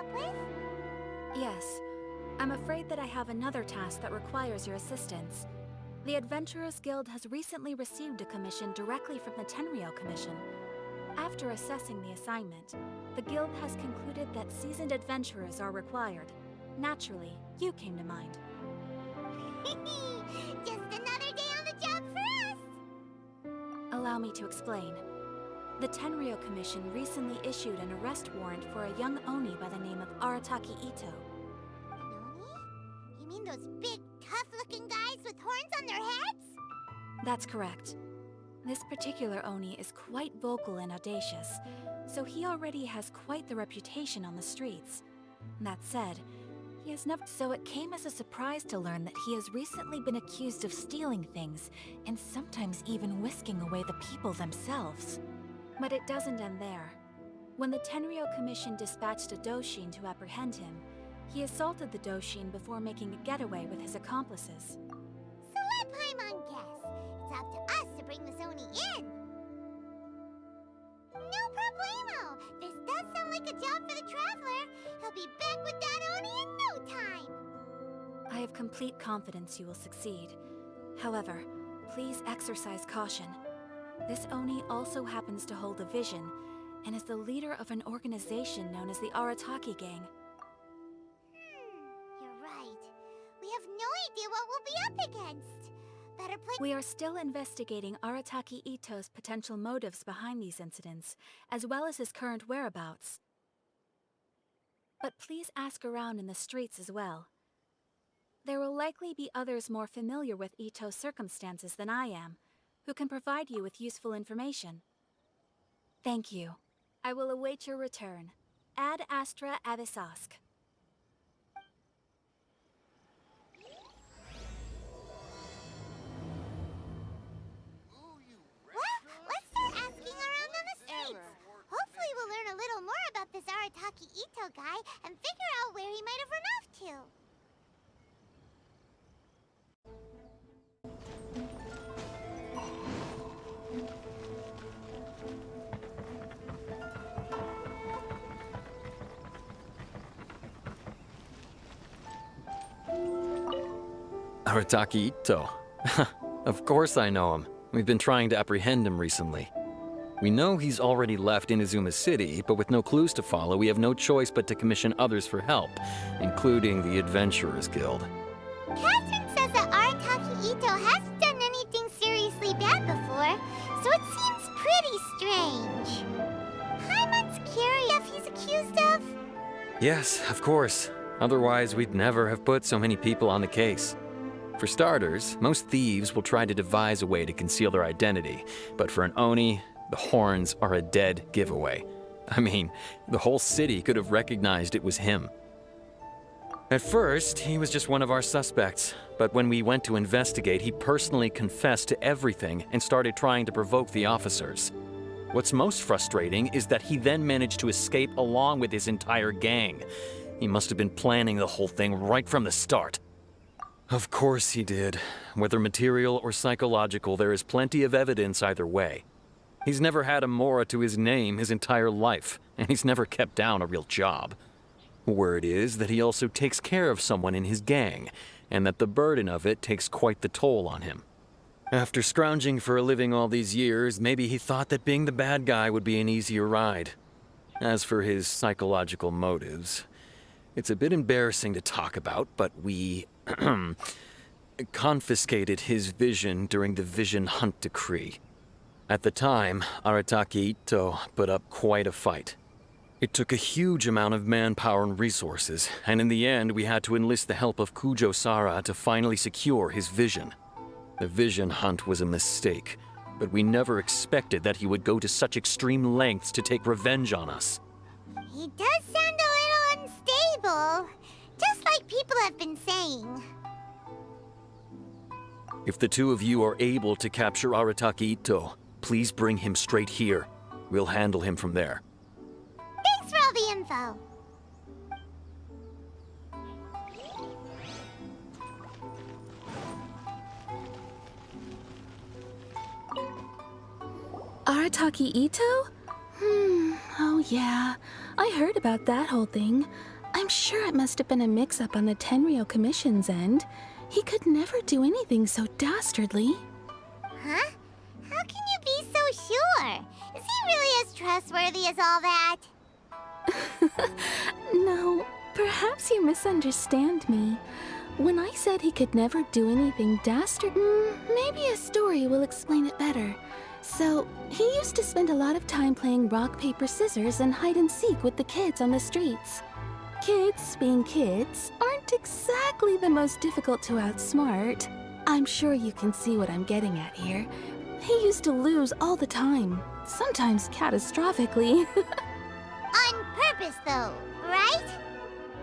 up with? Yes. I'm afraid that I have another task that requires your assistance. The Adventurers Guild has recently received a commission directly from the Tenryou Commission. After assessing the assignment, the Guild has concluded that seasoned adventurers are required. Naturally, you came to mind. Just another day on the job for us! Allow me to explain. The Tenryou Commission recently issued an arrest warrant for a young Oni by the name of Arataki Ito. Noni? You mean those big, tough-looking guys with horns on their heads? That's correct. This particular Oni is quite vocal and audacious, so he already has quite the reputation on the streets. That said, he has never... So it came as a surprise to learn that he has recently been accused of stealing things, and sometimes even whisking away the people themselves. But it doesn't end there. When the Tenryou Commission dispatched a Doshin to apprehend him, he assaulted the Doshin before making a getaway with his accomplices. So let Paimon guess. It's up to us to bring this Oni in. No problemo. This does sound like a job for the Traveler. He'll be back with that Oni in no time. I have complete confidence you will succeed. However, please exercise caution. This Oni also happens to hold a vision, and is the leader of an organization known as the Arataki Gang. You're right. We have no idea what we'll be up against. Better play. We are still investigating Arataki Ito's potential motives behind these incidents, as well as his current whereabouts. But please ask around in the streets as well. There will likely be others more familiar with Ito's circumstances than I am, who can provide you with useful information. Thank you. I will await your return. Ad Astra Avisask. Well, let's start asking around on the streets. Hopefully we'll learn a little more about this Arataki Ito guy and figure out where he might have run off to. Arataki Ito. Of course I know him. We've been trying to apprehend him recently. We know he's already left Inazuma City, but with no clues to follow, we have no choice but to commission others for help, including the Adventurers Guild. Catherine says that Arataki Ito hasn't done anything seriously bad before, so it seems pretty strange. Paimon's curious if he's accused of... Yes, of course. Otherwise, we'd never have put so many people on the case. For starters, most thieves will try to devise a way to conceal their identity, but for an Oni, the horns are a dead giveaway. I mean, the whole city could have recognized it was him. At first, he was just one of our suspects, but when we went to investigate, he personally confessed to everything and started trying to provoke the officers. What's most frustrating is that he then managed to escape along with his entire gang. He must have been planning the whole thing right from the start. Of course he did. Whether material or psychological, there is plenty of evidence either way. He's never had a Mora to his name his entire life, and he's never kept down a real job. Word is that he also takes care of someone in his gang, and that the burden of it takes quite the toll on him. After scrounging for a living all these years, maybe he thought that being the bad guy would be an easier ride. As for his psychological motives, it's a bit embarrassing to talk about, but we confiscated his vision during the Vision Hunt Decree. At the time, Arataki Ito put up quite a fight. It took a huge amount of manpower and resources, and in the end we had to enlist the help of Kujo Sara to finally secure his vision. The Vision Hunt was a mistake, but we never expected that he would go to such extreme lengths to take revenge on us. He does sound a little unstable, just like people have been saying. If the two of you are able to capture Arataki Ito, please bring him straight here. We'll handle him from there. Thanks for all the info. Arataki Ito? Oh yeah, I heard about that whole thing. I'm sure it must have been a mix-up on the Tenryou Commission's end. He could never do anything so dastardly. Huh? How can you be so sure? Is he really as trustworthy as all that? No, perhaps you misunderstand me. When I said he could never do anything dastardly, maybe a story will explain it better. So, he used to spend a lot of time playing rock, paper, scissors and hide and seek with the kids on the streets. Kids, being kids, aren't exactly the most difficult to outsmart. I'm sure you can see what I'm getting at here. He used to lose all the time, sometimes catastrophically. On purpose, though, right?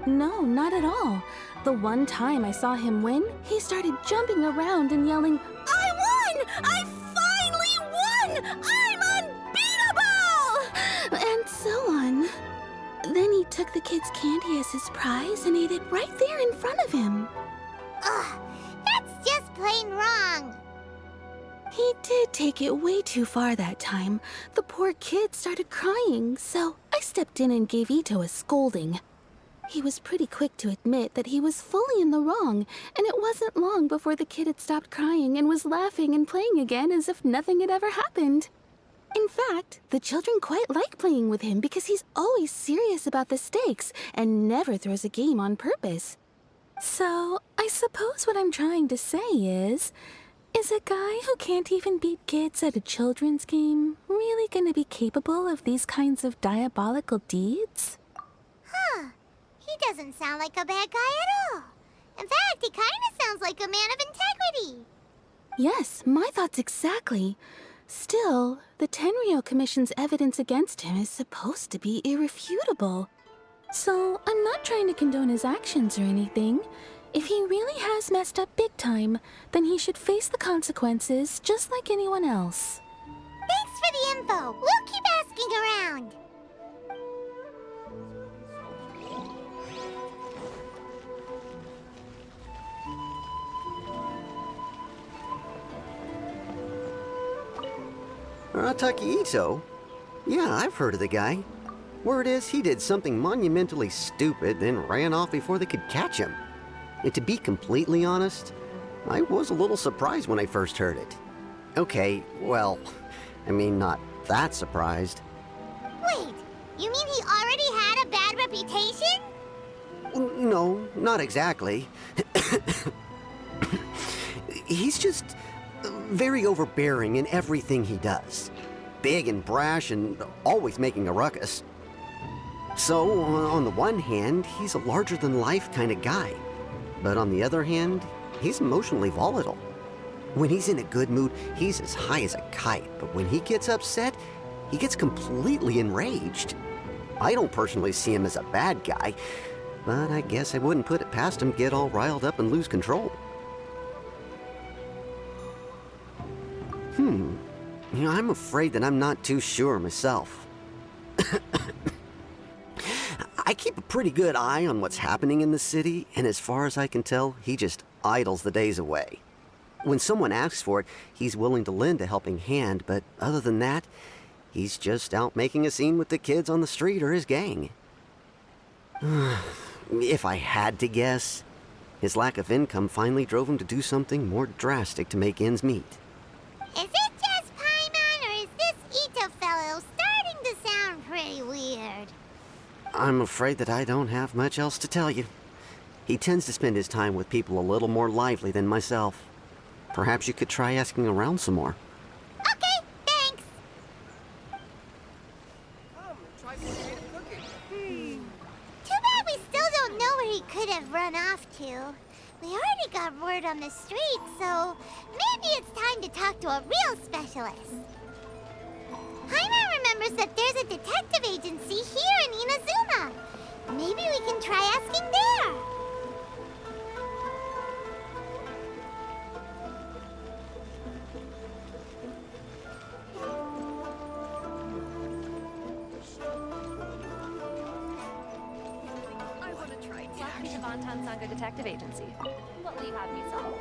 No, not at all. The one time I saw him win, he started jumping around and yelling, "I won! I finally won! I'm unbeatable!" And so on. Then he took the kid's candy as his prize and ate it right there in front of him. Ugh, that's just plain wrong. He did take it way too far that time. The poor kid started crying, so I stepped in and gave Ito a scolding. He was pretty quick to admit that he was fully in the wrong, and it wasn't long before the kid had stopped crying and was laughing and playing again as if nothing had ever happened. In fact, the children quite like playing with him because he's always serious about the stakes and never throws a game on purpose. So, I suppose what I'm trying to say is a guy who can't even beat kids at a children's game really gonna be capable of these kinds of diabolical deeds? Huh. He doesn't sound like a bad guy at all. In fact, he kind of sounds like a man of integrity. Yes, my thoughts exactly. Still, the Tenryou Commission's evidence against him is supposed to be irrefutable. So, I'm not trying to condone his actions or anything. If he really has messed up big time, then he should face the consequences just like anyone else. Thanks for the info. We'll keep asking around. Arataki Ito? Yeah, I've heard of the guy. Word is he did something monumentally stupid, then ran off before they could catch him. And to be completely honest, I was a little surprised when I first heard it. Okay, well, I mean, not that surprised. Wait, you mean he already had a bad reputation? No, not exactly. He's just very overbearing in everything he does. Big and brash and always making a ruckus. So, on the one hand, he's a larger-than-life kind of guy. But on the other hand, he's emotionally volatile. When he's in a good mood, he's as high as a kite. But when he gets upset, he gets completely enraged. I don't personally see him as a bad guy, but I guess I wouldn't put it past him to get all riled up and lose control. You know, I'm afraid that I'm not too sure myself. I keep a pretty good eye on what's happening in the city, and as far as I can tell, he just idles the days away. When someone asks for it, he's willing to lend a helping hand, but other than that, he's just out making a scene with the kids on the street or his gang. If I had to guess, his lack of income finally drove him to do something more drastic to make ends meet. Is it just Paimon, or is this Ito fellow starting to sound pretty weird? I'm afraid that I don't have much else to tell you. He tends to spend his time with people a little more lively than myself. Perhaps you could try asking around some more. Okay, thanks. Too bad we still don't know where he could have run off to. We already got word on the street, so maybe it's time to talk to a real specialist. Paimon remembers that there's a detective agency here in Inazuma. Maybe we can try asking there. I want to try Welcome to Bantan Sanga Detective Agency. What will you have me solve?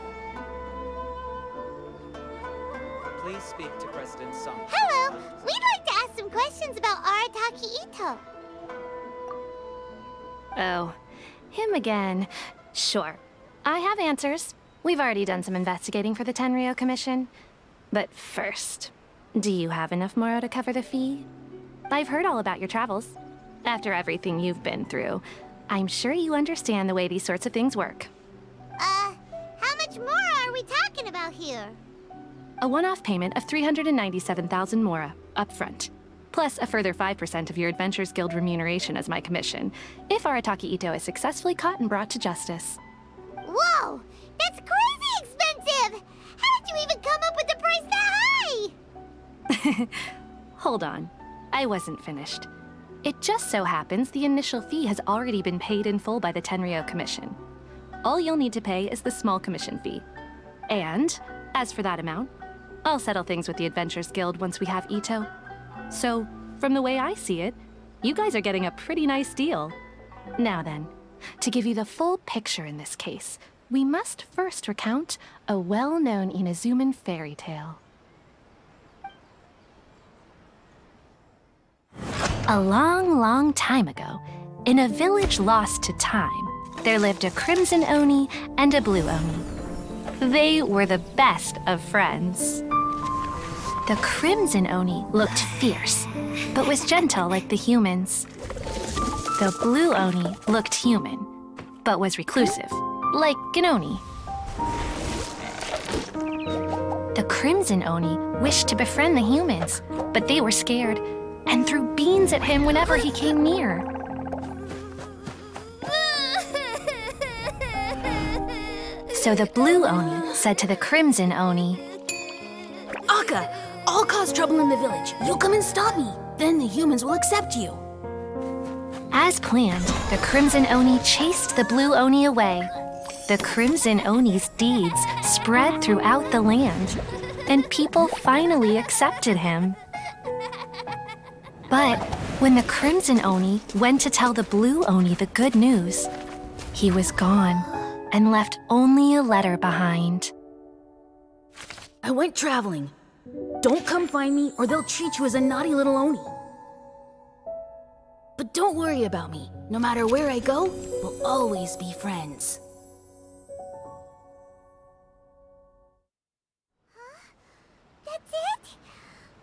Please speak to President Sung. Hello, we'd like to ask some questions about Arataki Ito. Oh, him again. Sure. I have answers. We've already done some investigating for the Tenryou Commission. But first, do you have enough Moro to cover the fee? I've heard all about your travels. After everything you've been through, I'm sure you understand the way these sorts of things work. How much more are we talking about here? A one-off payment of 397,000 Mora, upfront. Plus a further 5% of your Adventures Guild remuneration as my commission, if Arataki Ito is successfully caught and brought to justice. Whoa! That's crazy expensive! How did you even come up with the price that high? Hold on. I wasn't finished. It just so happens the initial fee has already been paid in full by the Tenryou Commission. All you'll need to pay is the small commission fee. And, as for that amount, I'll settle things with the Adventures Guild once we have Ito. So, from the way I see it, you guys are getting a pretty nice deal. Now then, to give you the full picture in this case, we must first recount a well-known Inazuman fairy tale. A long, long time ago, in a village lost to time, there lived a crimson Oni and a blue Oni. They were the best of friends. The crimson Oni looked fierce, but was gentle like the humans. The blue Oni looked human, but was reclusive, like an Oni. The crimson Oni wished to befriend the humans, but they were scared and threw beans at him whenever he came near. So the blue Oni said to the crimson Oni, Akka, I'll cause trouble in the village. You come and stop me. Then the humans will accept you. As planned, the crimson Oni chased the blue Oni away. The crimson Oni's deeds spread throughout the land, and people finally accepted him. But when the crimson Oni went to tell the blue Oni the good news, he was gone and left only a letter behind. I went traveling. Don't come find me or they'll treat you as a naughty little Oni. But don't worry about me. No matter where I go, we'll always be friends. That's it?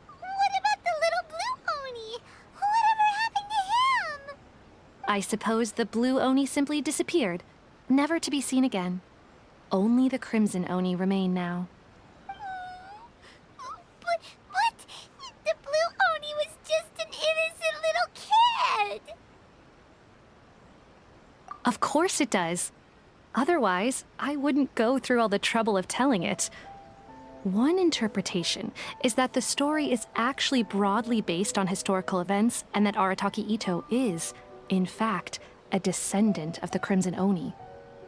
What about the little blue Oni? Whatever happened to him? I suppose the blue Oni simply disappeared, never to be seen again. Only the crimson Oni remain now. But the blue Oni was just an innocent little kid. Of course it does. Otherwise, I wouldn't go through all the trouble of telling it. One interpretation is that the story is actually broadly based on historical events and that Arataki Ito is, in fact, a descendant of the Crimson Oni.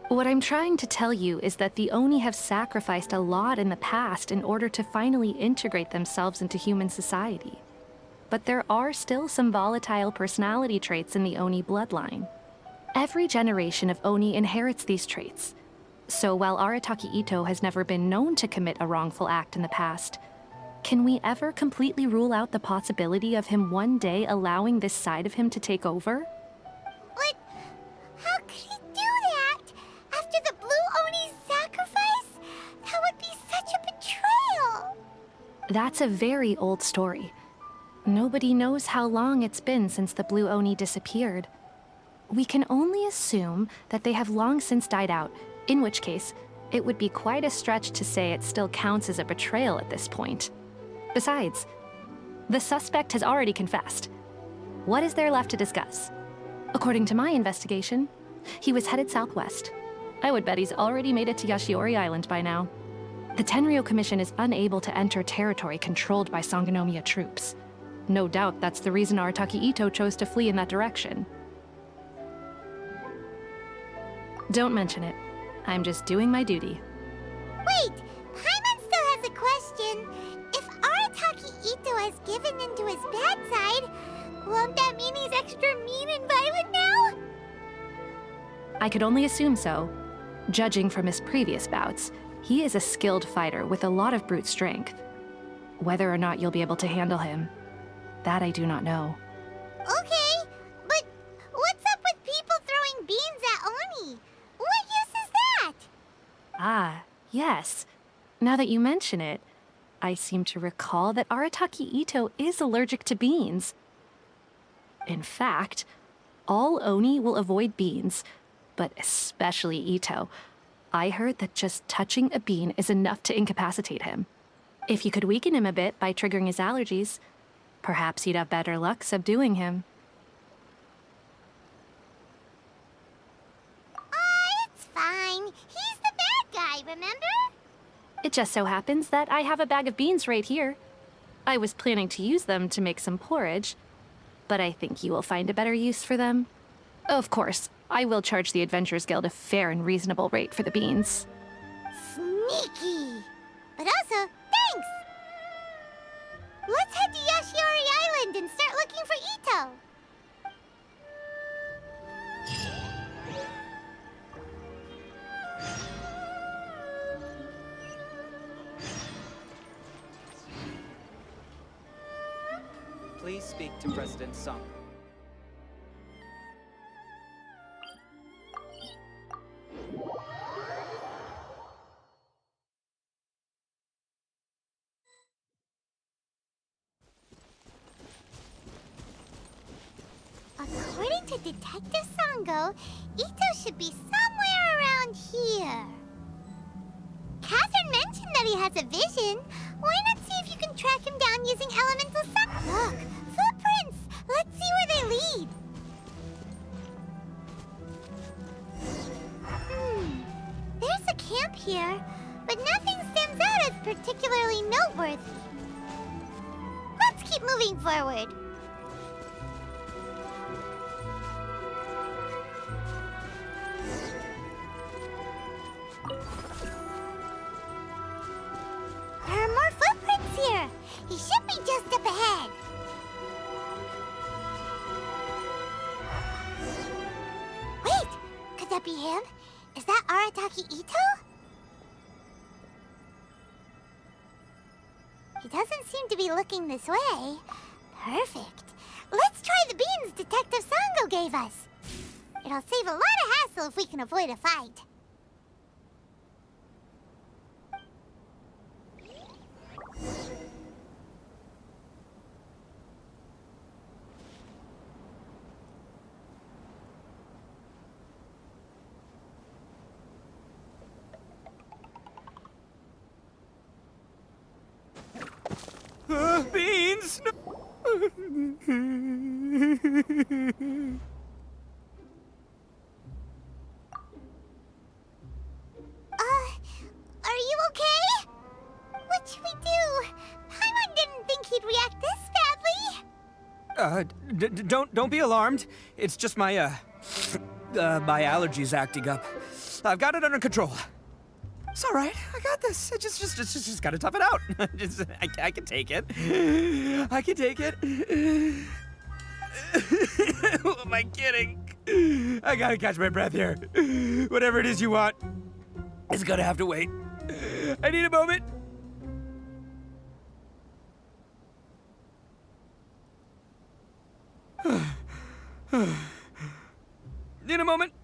What I'm trying to tell you is that the Oni have sacrificed a lot in the past in order to finally integrate themselves into human society. But there are still some volatile personality traits in the Oni bloodline. Every generation of Oni inherits these traits. So while Arataki Ito has never been known to commit a wrongful act in the past, can we ever completely rule out the possibility of him one day allowing this side of him to take over? But how could he do that? After the blue Oni's sacrifice? That would be such a betrayal. That's a very old story. Nobody knows how long it's been since the blue Oni disappeared. We can only assume that they have long since died out, in which case, it would be quite a stretch to say it still counts as a betrayal at this point. Besides, the suspect has already confessed. What is there left to discuss? According to my investigation, he was headed southwest. I would bet he's already made it to Yashiori Island by now. The Tenryou Commission is unable to enter territory controlled by Sangonomiya troops. No doubt that's the reason Arataki Ito chose to flee in that direction. Don't mention it. I'm just doing my duty. Wait, Paimon still has a question. If Arataki Ito has given in to his bad side, won't that mean he's extra mean and violent now? I could only assume so. Judging from his previous bouts, he is a skilled fighter with a lot of brute strength. Whether or not you'll be able to handle him, that I do not know. Okay, but what's up with people throwing beans at Ah, yes. Now that you mention it, I seem to recall that Arataki Ito is allergic to beans. In fact, all Oni will avoid beans, but especially Ito. I heard that just touching a bean is enough to incapacitate him. If you could weaken him a bit by triggering his allergies, perhaps you'd have better luck subduing him. It's fine. He's the bad guy, remember? It just so happens that I have a bag of beans right here. I was planning to use them to make some porridge, but I think you will find a better use for them. Of course, I will charge the Adventurers Guild a fair and reasonable rate for the beans. Sneaky. But also, thanks! Let's head to Yashiori Island and start looking for Ito. Please speak to President Sung. According to Detective Sango, Ito should be somewhere around here. Catherine mentioned that he has a vision. Why not see if you can track him down using elemental sun? Look, footprints! Let's see where they lead. There's a camp here, but nothing stands out as particularly noteworthy. Let's keep moving forward. There are more footprints here. He should be just up ahead. Wait, could that be him? Is that Arataki Ito? He doesn't seem to be looking this way. Perfect. Let's try the beans Detective Sango gave us. It'll save a lot of hassle if we can avoid a fight. Beans! Are you okay? What should we do? Paimon didn't think he'd react this badly. Don't be alarmed. It's just my my allergies acting up. I've got it under control. It's all right. I got this. I just gotta tough it out. I can take it. I can take it. Who am I kidding? I gotta catch my breath here. Whatever it is you want, it's gonna have to wait. I need a moment. Need a moment.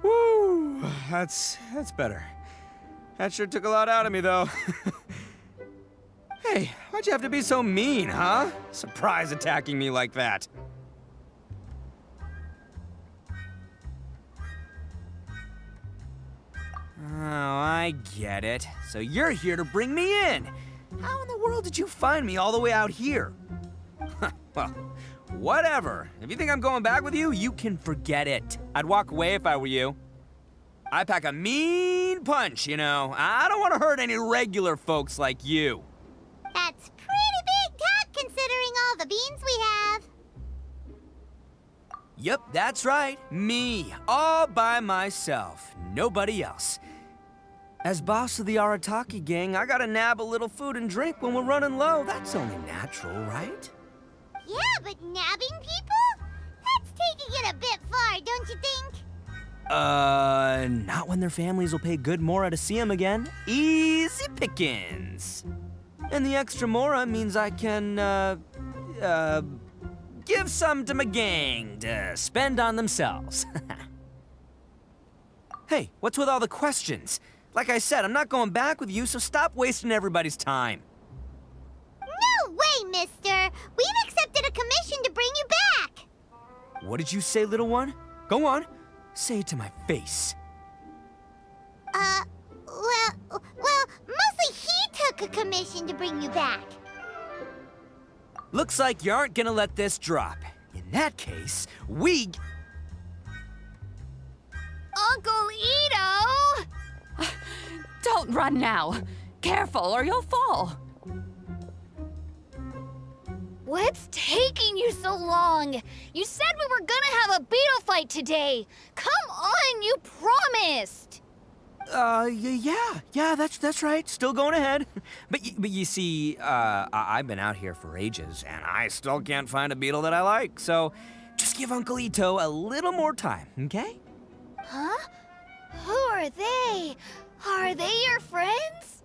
Woo, that's better. That sure took a lot out of me, though. Hey, why'd you have to be so mean, huh? Surprise attacking me like that. Oh, I get it. So you're here to bring me in. How in the world did you find me all the way out here? Well, whatever. If you think I'm going back with you, you can forget it. I'd walk away if I were you. I pack a mean punch, you know. I don't want to hurt any regular folks like you. That's pretty big talk considering all the beans we have. Yep, that's right. Me, all by myself. Nobody else. As boss of the Arataki gang, I gotta nab a little food and drink when we're running low. That's only natural, right? Yeah, but nabbing people? That's taking it a bit far, don't you think? Not when their families will pay good mora to see them again. Easy pickings. And the extra mora means I can, give some to my gang to spend on themselves. Hey, what's with all the questions? Like I said, I'm not going back with you, so stop wasting everybody's time. No way, mister! We've accepted a commission to bring you back! What did you say, little one? Go on. Say it to my face. Well, mostly he took a commission to bring you back. Looks like you aren't gonna let this drop. In that case, Uncle Ito! Don't run now. Careful or you'll fall. What's taking you so long? You said we were gonna have a beetle fight today. Come on, you promised. Yeah, that's right. Still going ahead. But you see, I've been out here for ages, and I still can't find a beetle that I like. So, just give Uncle Ito a little more time, okay? Huh? Who are they? Are they your friends?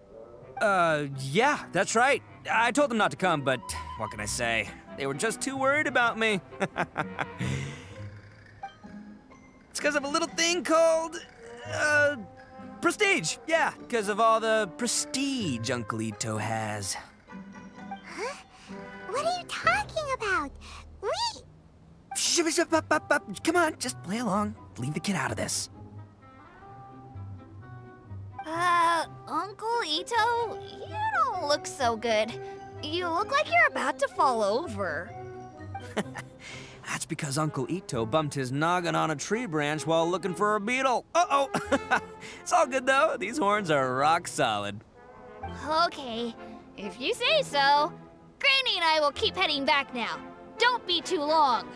Yeah, that's right. I told them not to come, but what can I say? They were just too worried about me. It's because of a little thing called, prestige. Yeah, because of all the prestige Uncle Ito has. Huh? What are you talking about? Come on, just play along. Leave the kid out of this. Uncle Ito, you don't look so good. You look like you're about to fall over. That's because Uncle Ito bumped his noggin on a tree branch while looking for a beetle. Uh-oh. It's all good, though. These horns are rock solid. Okay, if you say so. Granny and I will keep heading back now. Don't be too long.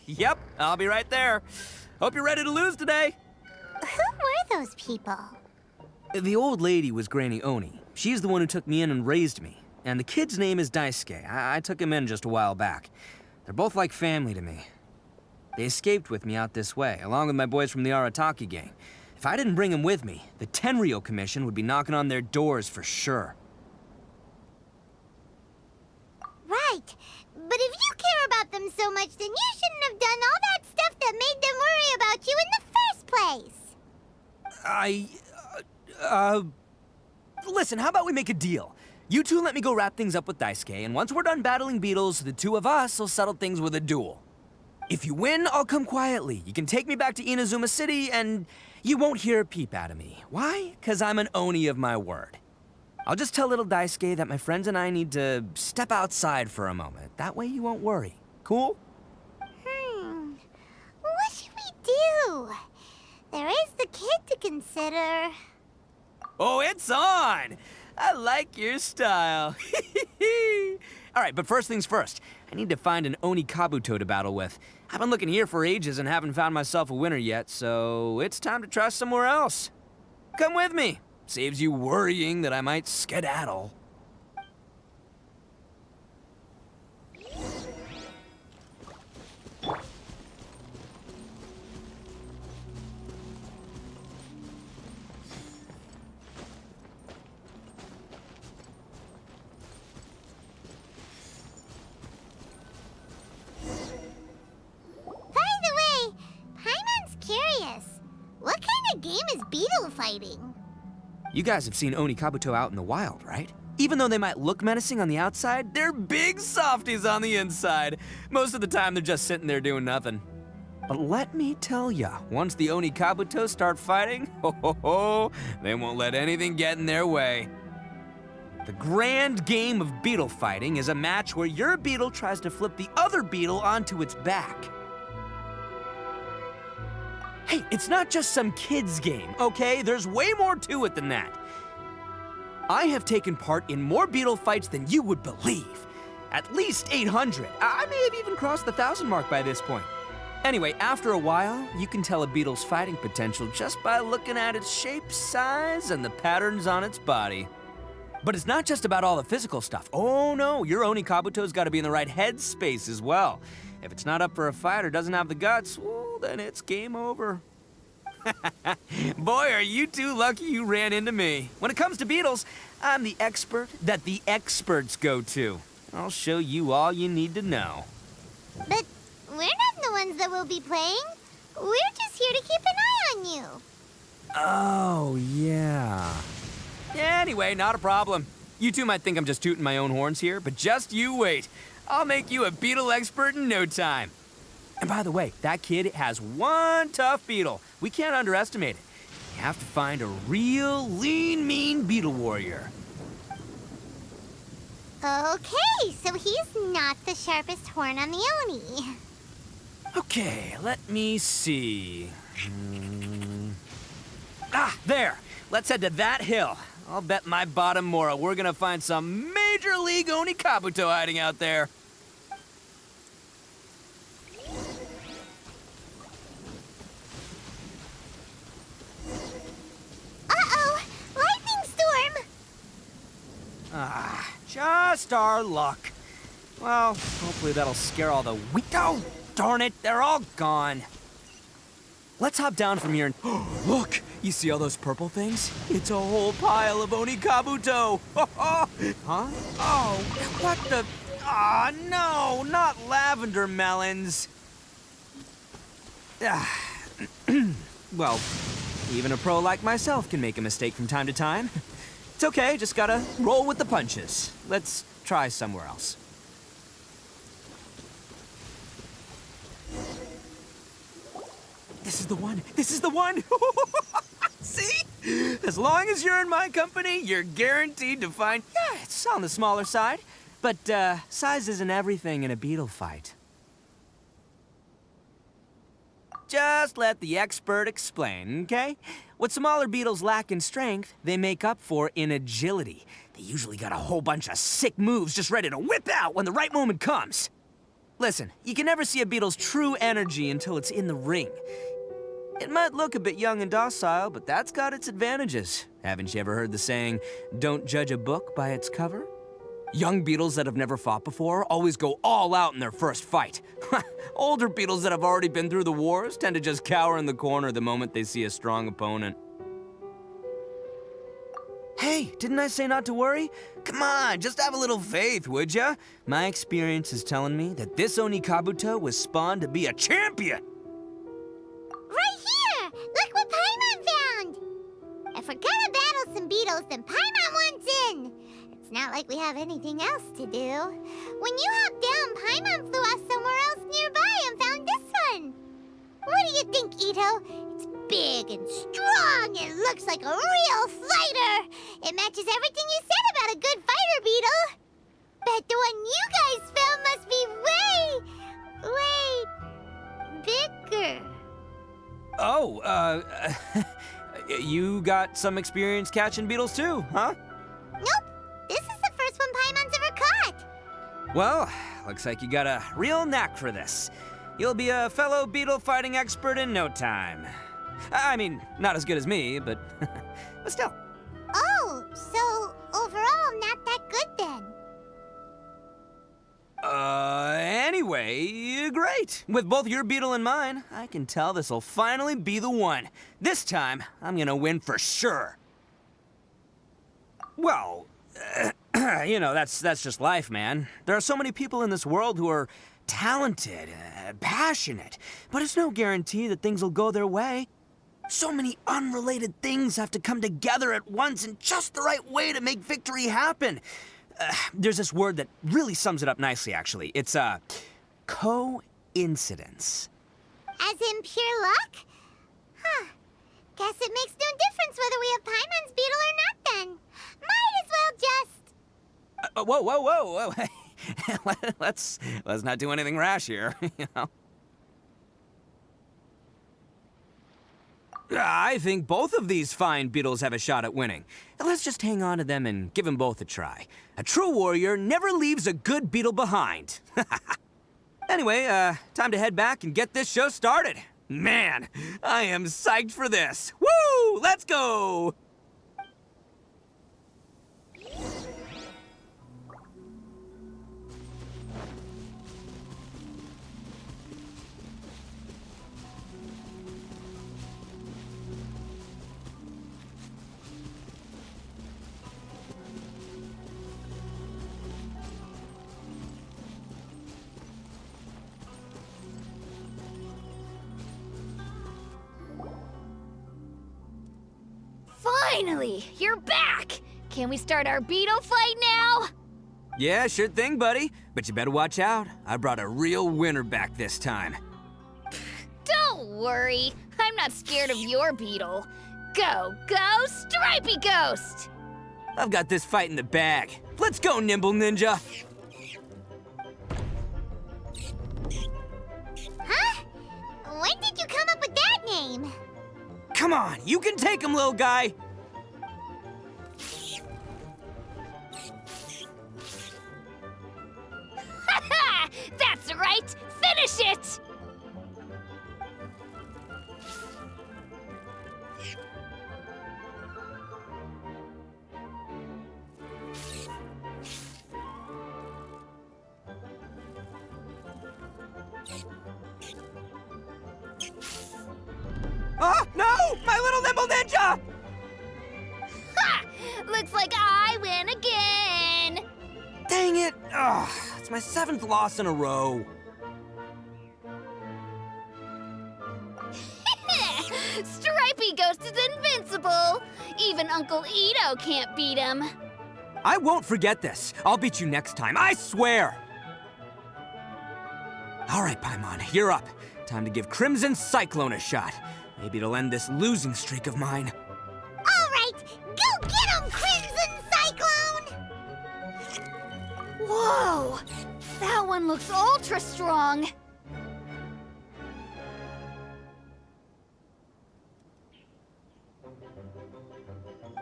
Yep, I'll be right there. Hope you're ready to lose today. Who were those people? The old lady was Granny Oni. She's the one who took me in and raised me. And the kid's name is Daisuke. I took him in just a while back. They're both like family to me. They escaped with me out this way, along with my boys from the Arataki gang. If I didn't bring them with me, the Tenryou Commission would be knocking on their doors for sure. Right. But if you care about them so much, then you shouldn't have done all that stuff that made them worry about you in the first place. Listen, how about we make a deal? You two let me go wrap things up with Daisuke, and once we're done battling beetles, the two of us will settle things with a duel. If you win, I'll come quietly. You can take me back to Inazuma City, and you won't hear a peep out of me. Why? 'Cause I'm an Oni of my word. I'll just tell little Daisuke that my friends and I need to step outside for a moment. That way you won't worry. Cool? What should we do? There is the kid to consider. Oh, it's on! I like your style. All right, but first things first. I need to find an Oni Kabuto to battle with. I've been looking here for ages and haven't found myself a winner yet, so it's time to try somewhere else. Come with me. Saves you worrying that I might skedaddle. What kind of game is beetle fighting? You guys have seen Oni Kabuto out in the wild, right? Even though they might look menacing on the outside, they're big softies on the inside. Most of the time, they're just sitting there doing nothing. But let me tell ya, once the Oni Kabuto start fighting, they won't let anything get in their way. The grand game of beetle fighting is a match where your beetle tries to flip the other beetle onto its back. Hey, it's not just some kid's game, okay? There's way more to it than that. I have taken part in more beetle fights than you would believe. At least 800. I may have even crossed the 1,000 mark by this point. Anyway, after a while, you can tell a beetle's fighting potential just by looking at its shape, size, and the patterns on its body. But it's not just about all the physical stuff. Oh no, your Oni Kabuto's gotta be in the right headspace as well. If it's not up for a fight or doesn't have the guts, well, then it's game over. Boy, are you two lucky you ran into me. When it comes to beetles, I'm the expert that the experts go to. I'll show you all you need to know. But we're not the ones that will be playing. We're just here to keep an eye on you. Oh, yeah. Anyway, not a problem. You two might think I'm just tooting my own horns here, but just you wait. I'll make you a beetle expert in no time. And by the way, that kid has one tough beetle. We can't underestimate it. You have to find a real lean, mean beetle warrior. Okay, so he's not the sharpest horn on the Oni. Okay, let me see. Ah, there. Let's head to that hill. I'll bet my bottom Mora we're gonna find some major league Oni Kabuto hiding out there. Uh-oh! Lightning storm! Ah, just our luck. Well, hopefully that'll scare all the oh, darn it, they're all gone. Let's hop down from here and look, you see all those purple things? It's a whole pile of Oni Kabuto. Huh? Oh, what the? Ah, no, not lavender melons. Well, even a pro like myself can make a mistake from time to time. It's okay, just gotta roll with the punches. Let's try somewhere else. This is the one! This is the one! See? As long as you're in my company, you're guaranteed to find... Yeah, it's on the smaller side. But, size isn't everything in a beetle fight. Just let the expert explain, okay? What smaller beetles lack in strength, they make up for in agility. They usually got a whole bunch of sick moves just ready to whip out when the right moment comes. Listen, you can never see a beetle's true energy until it's in the ring. It might look a bit young and docile, but that's got its advantages. Haven't you ever heard the saying, don't judge a book by its cover? Young beetles that have never fought before always go all out in their first fight. Older beetles that have already been through the wars tend to just cower in the corner the moment they see a strong opponent. Hey, didn't I say not to worry? Come on, just have a little faith, would ya? My experience is telling me that this Oni Kabuto was spawned to be a champion! Right here! Look what Paimon found! If we're gonna battle some beetles, then Paimon wants in! It's not like we have anything else to do. When you hopped down, Paimon flew off somewhere else nearby and found this one! What do you think, Ito? It's big and strong and looks like a real fighter! It matches everything you said about a good fighter beetle! Bet the one you guys found must be way bigger. Oh, you got some experience catching beetles too, huh? Nope. This is the first one Paimon's ever caught. Well, looks like you got a real knack for this. You'll be a fellow beetle fighting expert in no time. I mean, not as good as me, but still. Oh, so overall not that good then. Anyway, great. With both your beetle and mine, I can tell this'll finally be the one. This time, I'm gonna win for sure. Well, you know, that's just life, man. There are so many people in this world who are talented, passionate, but it's no guarantee that things will go their way. So many unrelated things have to come together at once in just the right way to make victory happen. There's this word that really sums it up nicely, actually. It's, coincidence. As in pure luck? Huh. Guess it makes no difference whether we have Paimon's beetle or not then. Might as well just... Whoa. let's not do anything rash here, you know? I think both of these fine beetles have a shot at winning. Let's just hang on to them and give them both a try. A true warrior never leaves a good beetle behind. Anyway, time to head back and get this show started. Man, I am psyched for this. Woo! Let's go! Finally! You're back! Can we start our beetle fight now? Yeah, sure thing, buddy. But you better watch out. I brought a real winner back this time. Don't worry. I'm not scared of your beetle. Go, go, Stripey Ghost! I've got this fight in the bag. Let's go, Nimble Ninja! Huh? When did you come up with that name? Come on, you can take him, little guy! Ha! That's right! Finish it! Oh, no! My little Nimble Ninja! Ha! Looks like I win again! Dang it! Ugh, it's my 7th loss in a row. Stripey Ghost is invincible! Even Uncle Ito can't beat him. I won't forget this. I'll beat you next time, I swear! All right, Paimon, you're up. Time to give Crimson Cyclone a shot. Maybe it'll end this losing streak of mine. All right, go get him, Crimson Cyclone! Whoa! That one looks ultra strong.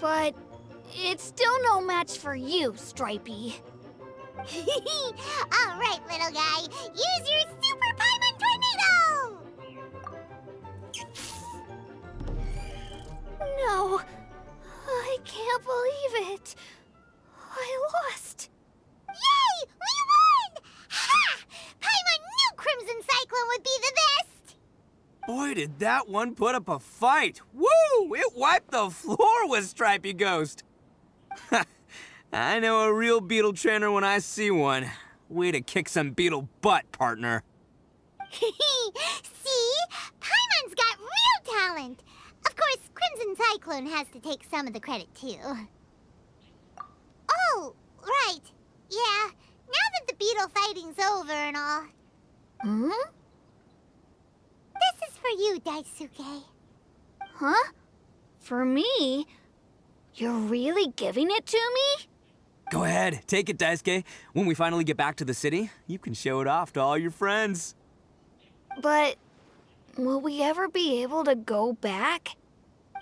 But it's still no match for you, Stripey. All right, little guy, use your Super Paimon Tornado! No, I can't believe it. I lost. Yay! We won! Ha! Paimon knew Crimson Cyclone would be the best! Boy, did that one put up a fight. Woo! It wiped the floor with Stripey Ghost. I know a real beetle trainer when I see one. Way to kick some beetle butt, partner. See? Paimon's got real talent. Of course, Crimson Cyclone has to take some of the credit, too. Oh, right. Yeah, now that the beetle fighting's over and all. Hmm? This is for you, Daisuke. Huh? For me? You're really giving it to me? Go ahead, take it, Daisuke. When we finally get back to the city, you can show it off to all your friends. But will we ever be able to go back?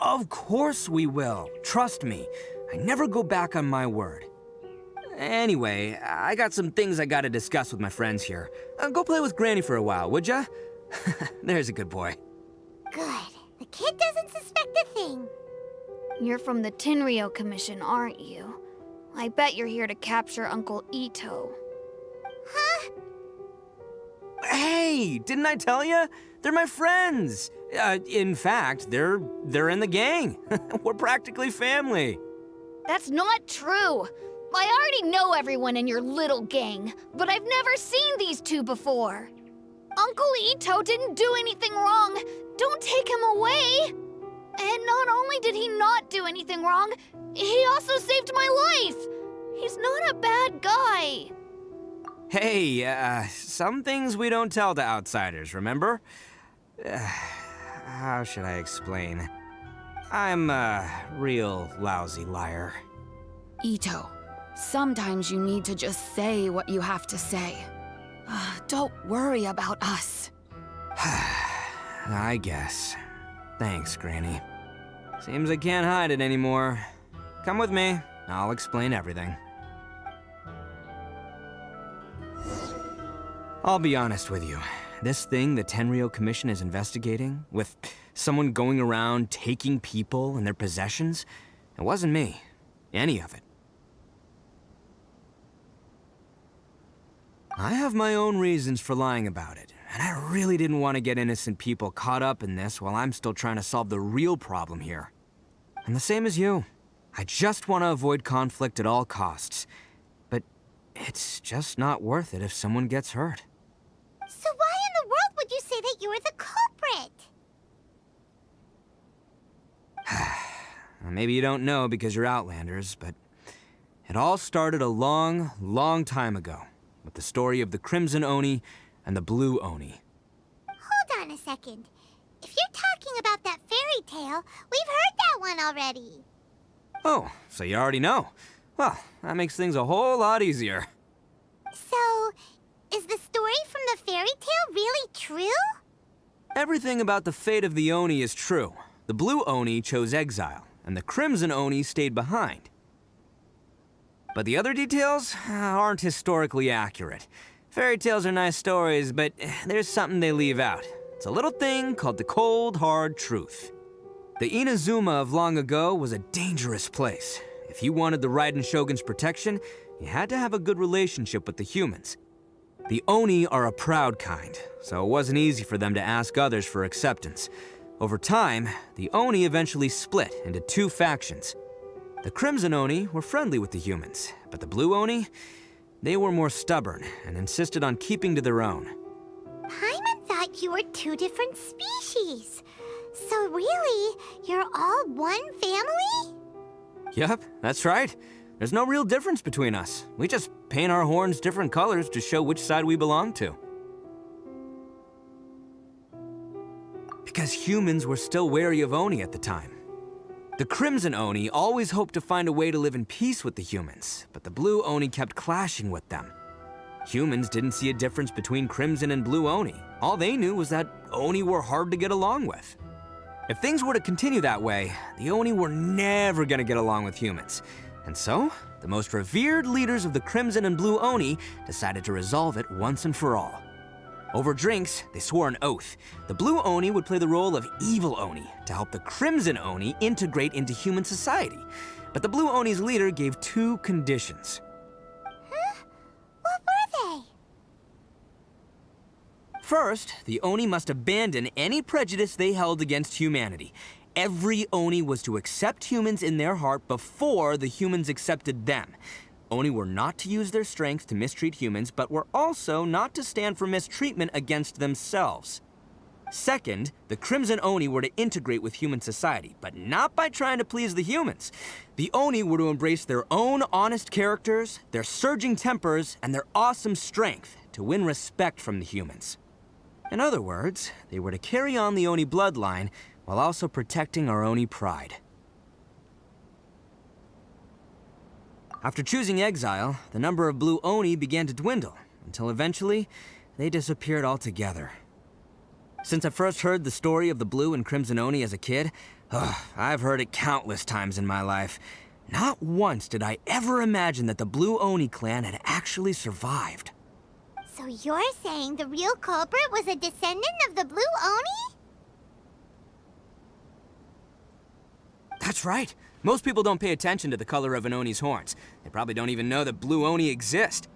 Of course we will. Trust me. I never go back on my word. Anyway, I got some things I gotta discuss with my friends here. Go play with Granny for a while, would ya? There's a good boy. Good. The kid doesn't suspect a thing. You're from the Tenryou Commission, aren't you? I bet you're here to capture Uncle Ito. Huh? Hey, didn't I tell you? They're my friends. In fact, they're in the gang. We're practically family. That's not true. I already know everyone in your little gang, but I've never seen these two before. Uncle Ito didn't do anything wrong. Don't take him away. And not only did he not do anything wrong, he also saved my life. He's not a bad guy. Hey, some things we don't tell to outsiders, remember? How should I explain? I'm a real lousy liar. Ito, sometimes you need to just say what you have to say. Don't worry about us. I guess. Thanks, Granny. Seems I can't hide it anymore. Come with me. I'll explain everything. I'll be honest with you. This thing the Tenryou Commission is investigating, with someone going around taking people and their possessions, it wasn't me. Any of it. I have my own reasons for lying about it, and I really didn't want to get innocent people caught up in this while I'm still trying to solve the real problem here. And the same as you. I just want to avoid conflict at all costs. But it's just not worth it if someone gets hurt. So why in the world would you say that you were the culprit? Maybe you don't know because you're Outlanders, but it all started a long, long time ago with the story of the Crimson Oni and the Blue Oni. Hold on a second. If you're talking about that fairy tale, we've heard that one already. Oh, so you already know. Well, that makes things a whole lot easier. So, is the story from the fairy tale really true? Everything about the fate of the Oni is true. The Blue Oni chose exile, and the Crimson Oni stayed behind. But the other details aren't historically accurate. Fairy tales are nice stories, but there's something they leave out. It's a little thing called the cold, hard truth. The Inazuma of long ago was a dangerous place. If you wanted the Raiden Shogun's protection, you had to have a good relationship with the humans. The Oni are a proud kind, so it wasn't easy for them to ask others for acceptance. Over time, the Oni eventually split into two factions. The Crimson Oni were friendly with the humans, but the Blue Oni, they were more stubborn and insisted on keeping to their own. Paimon thought you were two different species. So really, you're all one family? Yep, that's right. There's no real difference between us. We just paint our horns different colors to show which side we belong to. Because humans were still wary of Oni at the time. The Crimson Oni always hoped to find a way to live in peace with the humans, but the Blue Oni kept clashing with them. Humans didn't see a difference between Crimson and Blue Oni. All they knew was that Oni were hard to get along with. If things were to continue that way, the Oni were never gonna get along with humans. And so, the most revered leaders of the Crimson and Blue Oni decided to resolve it once and for all. Over drinks, they swore an oath. The Blue Oni would play the role of evil Oni to help the Crimson Oni integrate into human society. But the Blue Oni's leader gave two conditions. Huh? What were they? First, the Oni must abandon any prejudice they held against humanity. Every Oni was to accept humans in their heart before the humans accepted them. Oni were not to use their strength to mistreat humans, but were also not to stand for mistreatment against themselves. Second, the Crimson Oni were to integrate with human society, but not by trying to please the humans. The Oni were to embrace their own honest characters, their surging tempers, and their awesome strength to win respect from the humans. In other words, they were to carry on the Oni bloodline while also protecting our Oni pride. After choosing exile, the number of Blue Oni began to dwindle, until eventually, they disappeared altogether. Since I first heard the story of the Blue and Crimson Oni as a kid, I've heard it countless times in my life. Not once did I ever imagine that the Blue Oni clan had actually survived. So you're saying the real culprit was a descendant of the Blue Oni? That's right. Most people don't pay attention to the color of an Oni's horns. They probably don't even know that Blue Oni exist.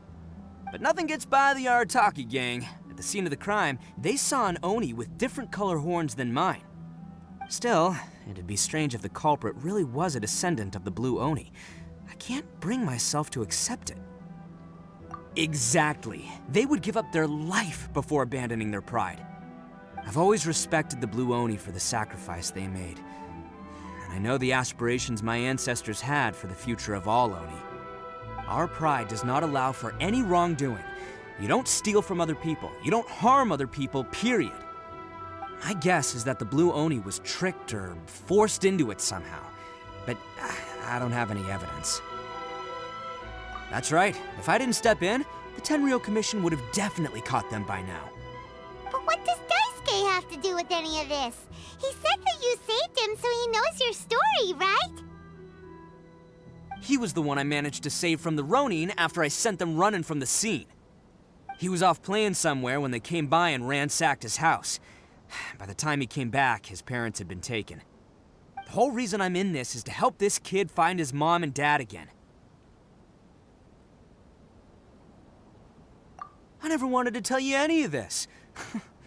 But nothing gets by the Arataki gang. At the scene of the crime, they saw an Oni with different color horns than mine. Still, it'd be strange if the culprit really was a descendant of the Blue Oni. I can't bring myself to accept it. Exactly. They would give up their life before abandoning their pride. I've always respected the Blue Oni for the sacrifice they made. And I know the aspirations my ancestors had for the future of all Oni. Our pride does not allow for any wrongdoing. You don't steal from other people. You don't harm other people, period. My guess is that the Blue Oni was tricked or forced into it somehow. But I don't have any evidence. That's right. If I didn't step in, the Tenryou Commission would have definitely caught them by now. But what does Daisuke have to do with any of this? He said that you saved him, so he knows your story, right? He was the one I managed to save from the Ronin after I sent them running from the scene. He was off playing somewhere when they came by and ransacked his house. By the time he came back, his parents had been taken. The whole reason I'm in this is to help this kid find his mom and dad again. I never wanted to tell you any of this.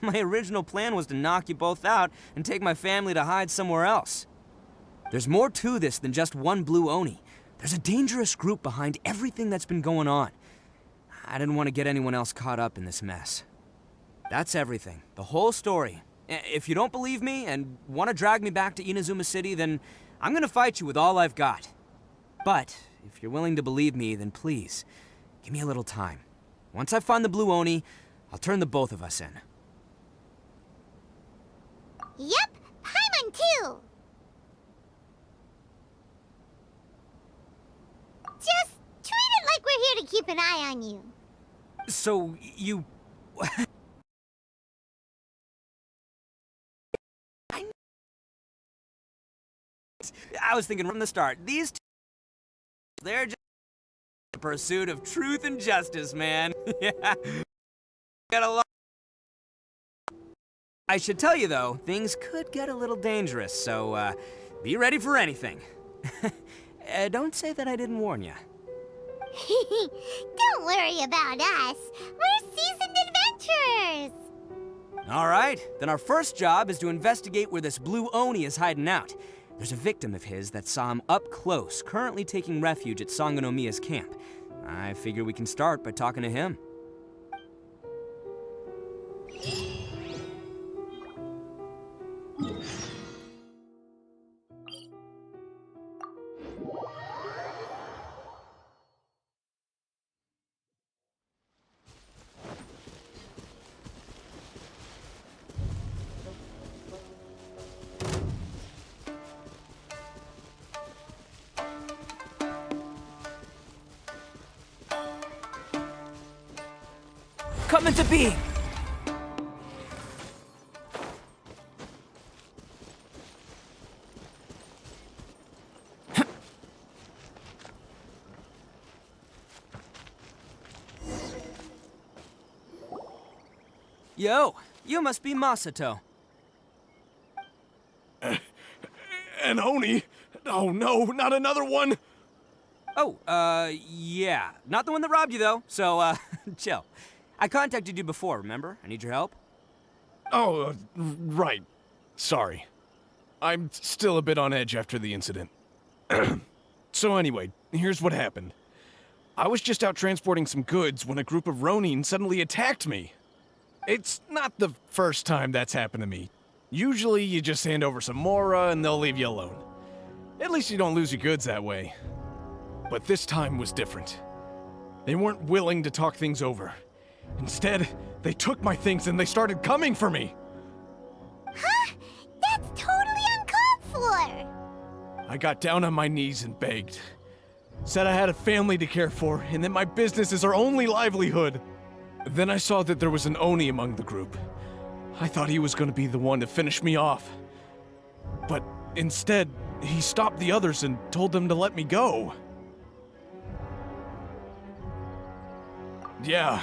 My original plan was to knock you both out and take my family to hide somewhere else. There's more to this than just one Blue Oni. There's a dangerous group behind everything that's been going on. I didn't want to get anyone else caught up in this mess. That's everything. The whole story. If you don't believe me and want to drag me back to Inazuma City, then I'm gonna fight you with all I've got. But if you're willing to believe me, then please, give me a little time. Once I find the blue Oni, I'll turn the both of us in. Yep, Paimon too. Just treat it like we're here to keep an eye on you. So, you... I was thinking from the start, these two... They're just... the pursuit of truth and justice, man. Yeah. Got a lot... I should tell you, though, things could get a little dangerous, so, be ready for anything. Don't say that I didn't warn you. Don't worry about us. We're seasoned adventurers. All right, then our first job is to investigate where this blue Oni is hiding out. There's a victim of his that saw him up close, currently taking refuge at Sangonomiya's camp. I figure we can start by talking to him. Come into being! Yo, you must be Masato. An Oni? Oh no, not another one! Oh, yeah. Not the one that robbed you, though, so, chill. I contacted you before, remember? I need your help. Oh, right. Sorry. I'm still a bit on edge after the incident. So anyway, here's what happened. I was just out transporting some goods when a group of Ronin suddenly attacked me. It's not the first time that's happened to me. Usually you just hand over some Mora and they'll leave you alone. At least you don't lose your goods that way. But this time was different. They weren't willing to talk things over. Instead, they took my things and they started coming for me. Huh? That's totally uncalled for. I got down on my knees and begged. Said I had a family to care for and that my business is our only livelihood. Then I saw that there was an Oni among the group. I thought he was going to be the one to finish me off. But instead, he stopped the others and told them to let me go. Yeah,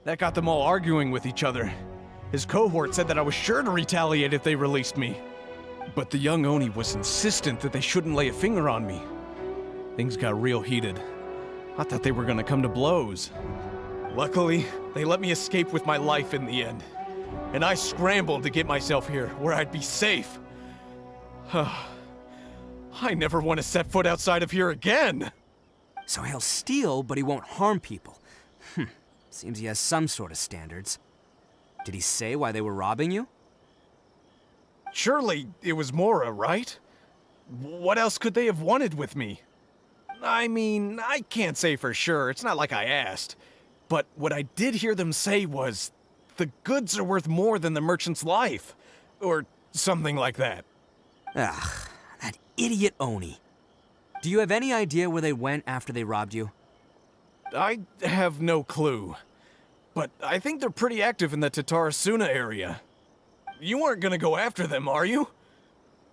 that got them all arguing with each other. His cohort said that I was sure to retaliate if they released me. But the young Oni was insistent that they shouldn't lay a finger on me. Things got real heated. I thought they were gonna come to blows. Luckily, they let me escape with my life in the end. And I scrambled to get myself here, where I'd be safe. I never want to set foot outside of here again! So he'll steal, but he won't harm people. Seems he has some sort of standards. Did he say why they were robbing you? Surely it was Mora, right? What else could they have wanted with me? I mean, I can't say for sure, it's not like I asked. But what I did hear them say was, the goods are worth more than the merchant's life. Or something like that. Ugh, that idiot Oni. Do you have any idea where they went after they robbed you? I have no clue. But I think they're pretty active in the Tatarasuna area. You aren't gonna go after them, are you?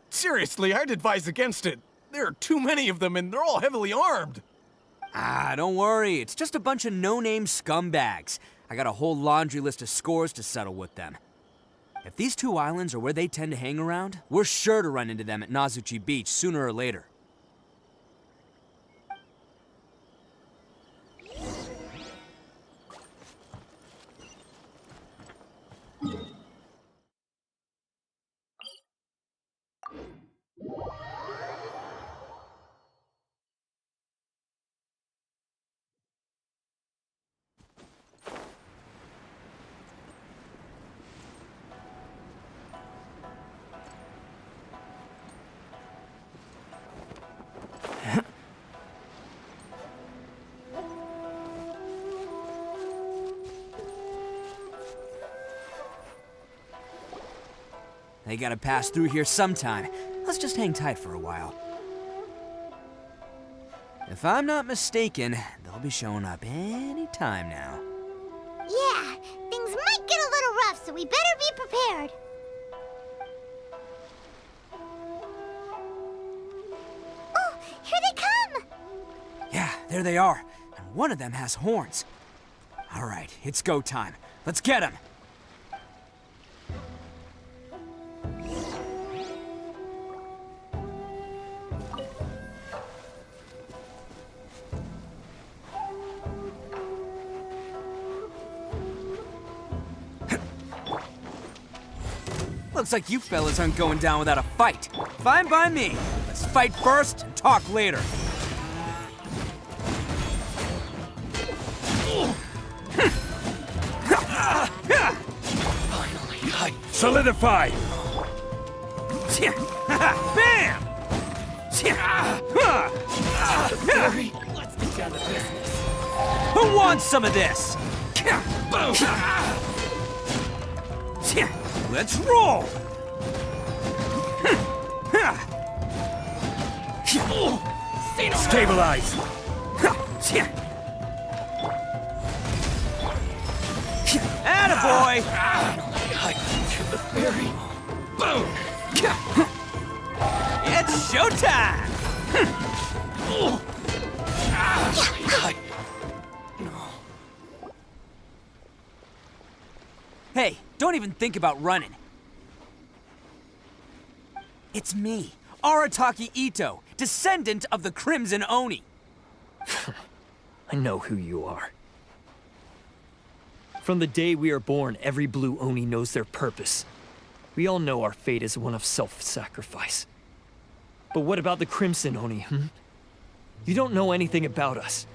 Seriously, I'd advise against it. There are too many of them and they're all heavily armed. Ah, don't worry. It's just a bunch of no-name scumbags. I got a whole laundry list of scores to settle with them. If these two islands are where they tend to hang around, we're sure to run into them at Nazuchi Beach sooner or later. They gotta pass through here sometime. Let's just hang tight for a while. If I'm not mistaken, they'll be showing up any time now. Yeah, things might get a little rough, so we better be prepared. Oh, here they come! Yeah, there they are. And one of them has horns. All right, it's go time. Let's get him! Looks like you fellas aren't going down without a fight. Fine by me. Let's fight first and talk later. Finally, solidify! Bam! Let's get down to business. Who wants some of this? Let's roll! Stabilize! Attaboy! To the ferry. Boom! It's showtime! Hey, don't even think about running. It's me, Arataki Ito, descendant of the Crimson Oni. I know who you are. From the day we are born, every blue Oni knows their purpose. We all know our fate is one of self-sacrifice. But what about the Crimson Oni, You don't know anything about us.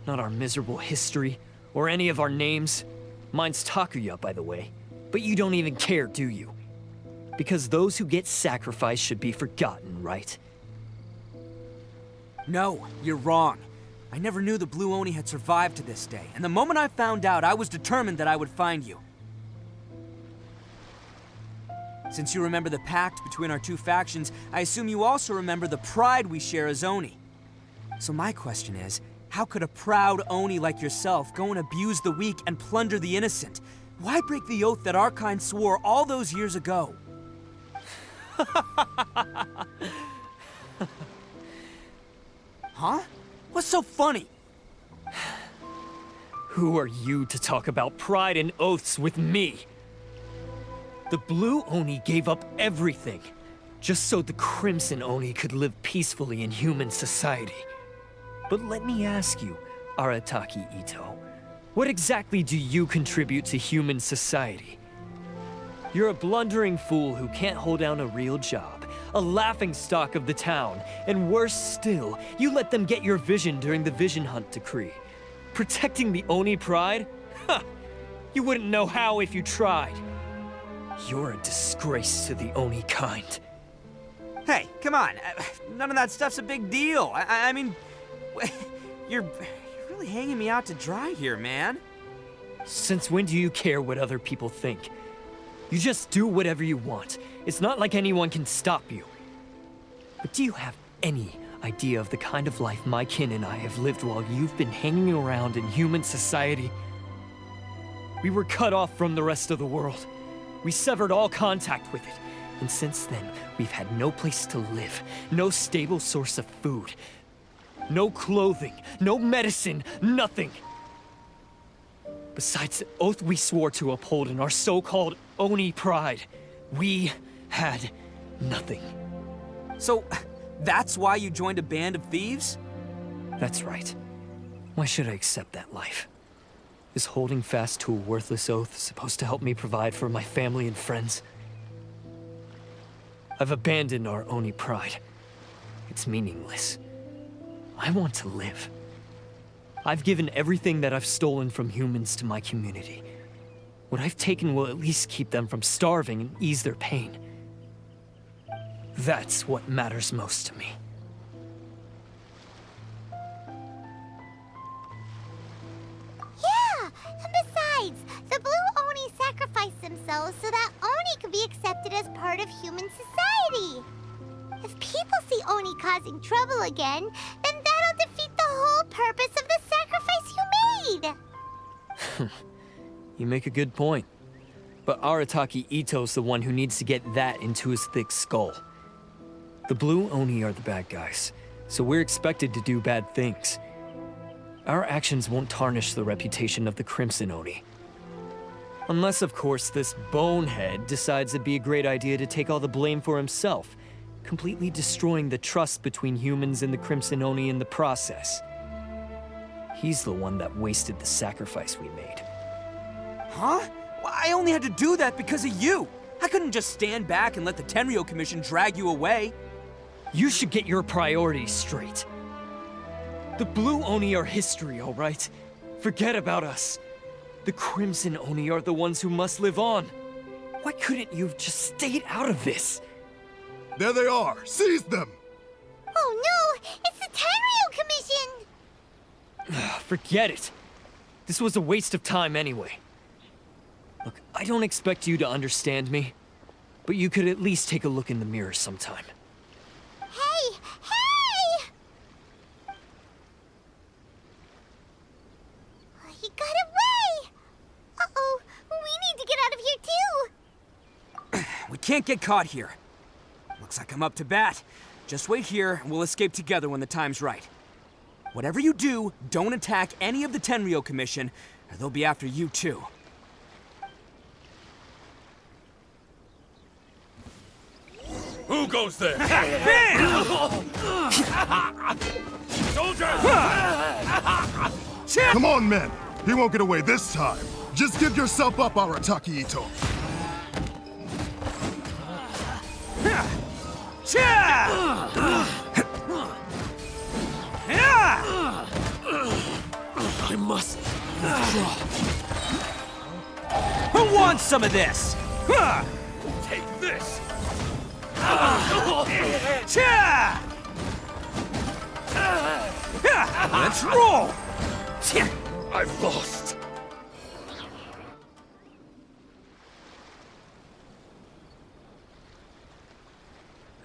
Not our miserable history, or any of our names. Mine's Takuya, by the way. But you don't even care, do you? Because those who get sacrificed should be forgotten, right? No, you're wrong. I never knew the Blue Oni had survived to this day, and the moment I found out, I was determined that I would find you. Since you remember the pact between our two factions, I assume you also remember the pride we share as Oni. So my question is, how could a proud Oni like yourself go and abuse the weak and plunder the innocent? Why break the oath that our kind swore all those years ago? Huh? What's so funny? Who are you to talk about pride and oaths with me? The Blue Oni gave up everything, just so the Crimson Oni could live peacefully in human society. But let me ask you, Arataki Ito, what exactly do you contribute to human society? You're a blundering fool who can't hold down a real job, a laughingstock of the town, and worse still, you let them get your vision during the Vision Hunt decree. Protecting the Oni pride? Ha! You wouldn't know how if you tried. You're a disgrace to the Oni kind. Hey, come on. None of that stuff's a big deal. I mean, you're really hanging me out to dry here, man. Since when do you care what other people think? You just do whatever you want. It's not like anyone can stop you. But do you have any idea of the kind of life my kin and I have lived while you've been hanging around in human society? We were cut off from the rest of the world. We severed all contact with it. And since then, we've had no place to live, no stable source of food, no clothing, no medicine, nothing. Besides the oath we swore to uphold in our so-called Oni pride, we had nothing. So, that's why you joined a band of thieves? That's right. Why should I accept that life? Is holding fast to a worthless oath supposed to help me provide for my family and friends? I've abandoned our Oni pride. It's meaningless. I want to live. I've given everything that I've stolen from humans to my community. What I've taken will at least keep them from starving and ease their pain. That's what matters most to me. Yeah, and besides, the Blue Oni sacrificed themselves so that Oni Oni could be accepted as part of human society. If people see Oni causing trouble again, then that'll defeat the whole purpose of the sacrifice you made. You make a good point. But Arataki Ito's the one who needs to get that into his thick skull. The Blue Oni are the bad guys, so we're expected to do bad things. Our actions won't tarnish the reputation of the Crimson Oni. Unless, of course, this bonehead decides it'd be a great idea to take all the blame for himself, completely destroying the trust between humans and the Crimson Oni in the process. He's the one that wasted the sacrifice we made. Huh? Well, I only had to do that because of you. I couldn't just stand back and let the Tenryo Commission drag you away. You should get your priorities straight. The Blue Oni are history, all right? Forget about us. The Crimson Oni are the ones who must live on. Why couldn't you have just stayed out of this? There they are! Seize them! Oh no! It's the Tenryo Commission! Forget it. This was a waste of time anyway. Look, I don't expect you to understand me, but you could at least take a look in the mirror sometime. Hey! Hey! He got away! Uh-oh, we need to get out of here too! We can't get caught here. Looks like I'm up to bat. Just wait here, and we'll escape together when the time's right. Whatever you do, don't attack any of the Tenryo Commission, or they'll be after you too. Who goes there? Soldiers! Come on, men. He won't get away this time. Just give yourself up, Arataki Ito. I must withdraw. Who wants some of this? Take this! Let's roll! I've lost.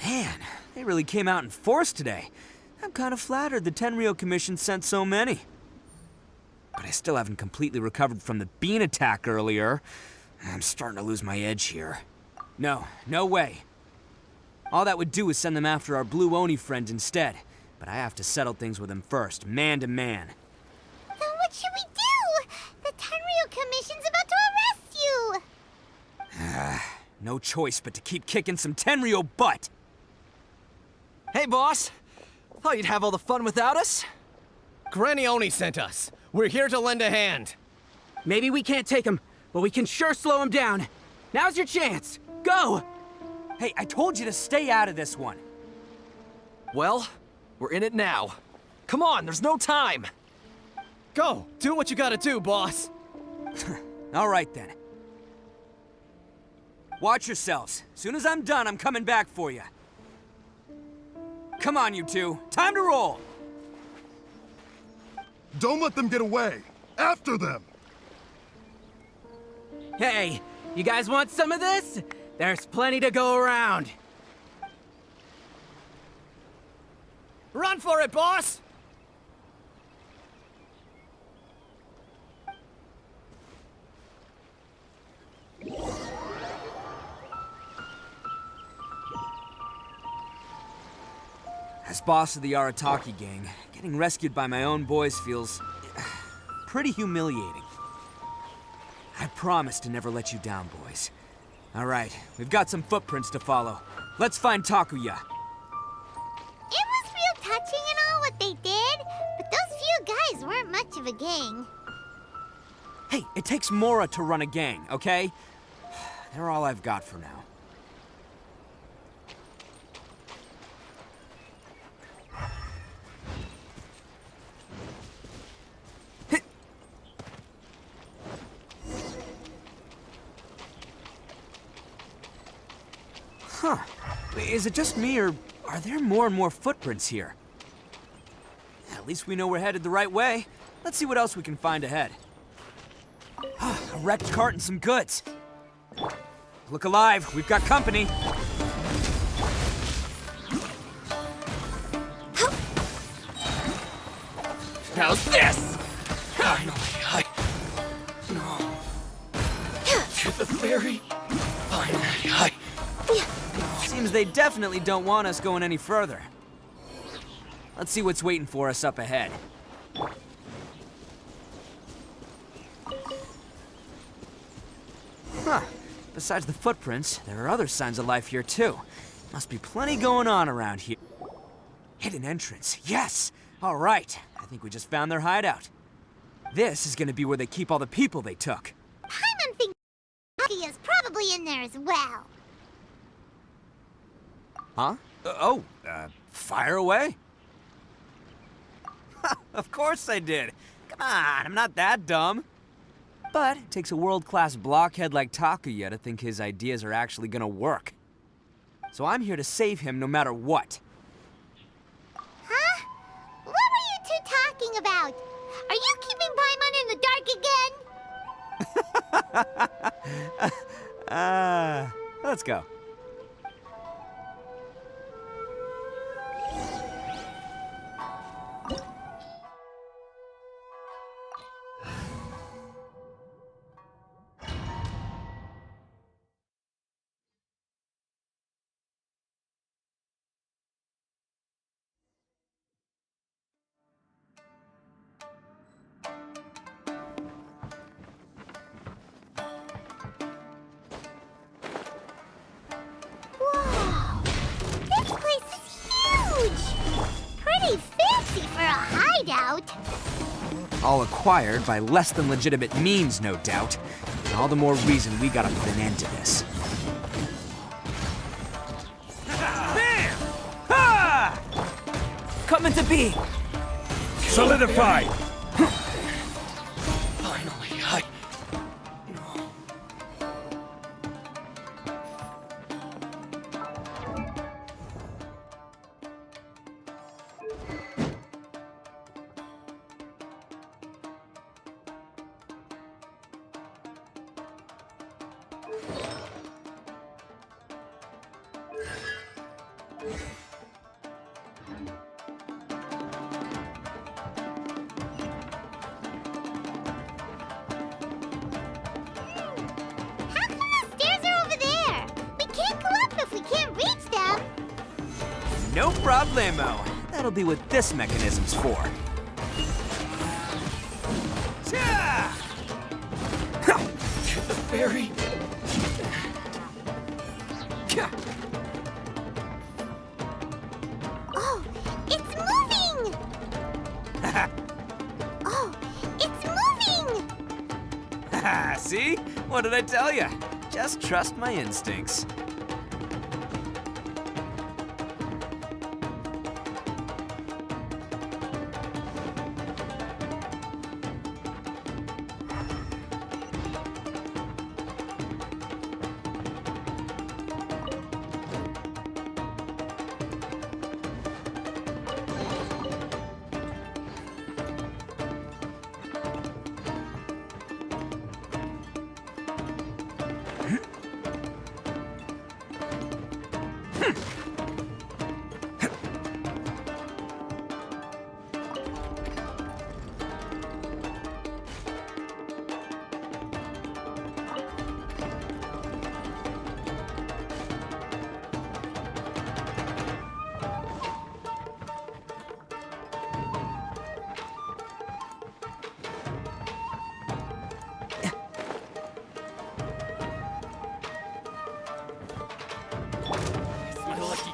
Man, they really came out in force today. I'm kind of flattered the Tenryo Commission sent so many. But I still haven't completely recovered from the bean attack earlier. I'm starting to lose my edge here. No way. All that would do is send them after our Blue Oni friend instead. But I have to settle things with him first, man to man. Then what should we do? The Tenryo Commission's about to arrest you! No choice but to keep kicking some Tenryo butt! Hey, boss! Thought you'd have all the fun without us? Granny Oni sent us. We're here to lend a hand. Maybe we can't take him, but we can sure slow him down. Now's your chance. Go! Hey, I told you to stay out of this one. Well, we're in it now. Come on, there's no time! Go! Do what you gotta do, boss! All right, then. Watch yourselves. Soon as I'm done, I'm coming back for you. Come on, you two. Time to roll! Don't let them get away! After them! Hey, you guys want some of this? There's plenty to go around. Run for it, boss! As boss of the Arataki gang, getting rescued by my own boys feels pretty humiliating. I promise to never let you down, boys. All right, we've got some footprints to follow. Let's find Takuya. It was real touching and all what they did, but those few guys weren't much of a gang. Hey, it takes Mora to run a gang, okay? They're all I've got for now. Huh. Is it just me, or are there more and more footprints here? At least we know we're headed the right way. Let's see what else we can find ahead. A wrecked cart and some goods. look alive. We've got company. How's this? Finally, No. To the ferry. Finally, Seems they definitely don't want us going any further. Let's see what's waiting for us up ahead. Huh. Besides the footprints, there are other signs of life here too. Must be plenty going on around here. Hidden entrance, yes! All right, I think we just found their hideout. This is gonna be where they keep all the people they took. Paimon thinks Aki is probably in there as well. Huh? Fire away. Of course I did. Come on, I'm not that dumb. But it takes a world-class blockhead like Takuya to think his ideas are actually gonna work. So I'm here to save him no matter what. Huh? What were you two talking about? Are you keeping Paimon in the dark again? Let's go. All acquired by less than legitimate means, no doubt. And all the more reason we gotta put an end to this. Bam! Ha! Coming to be! Solidify! No problemo. That'll be what this mechanism's for. To the ferry. Oh, it's moving! Oh, it's moving! See? What did I tell you? Just trust my instincts.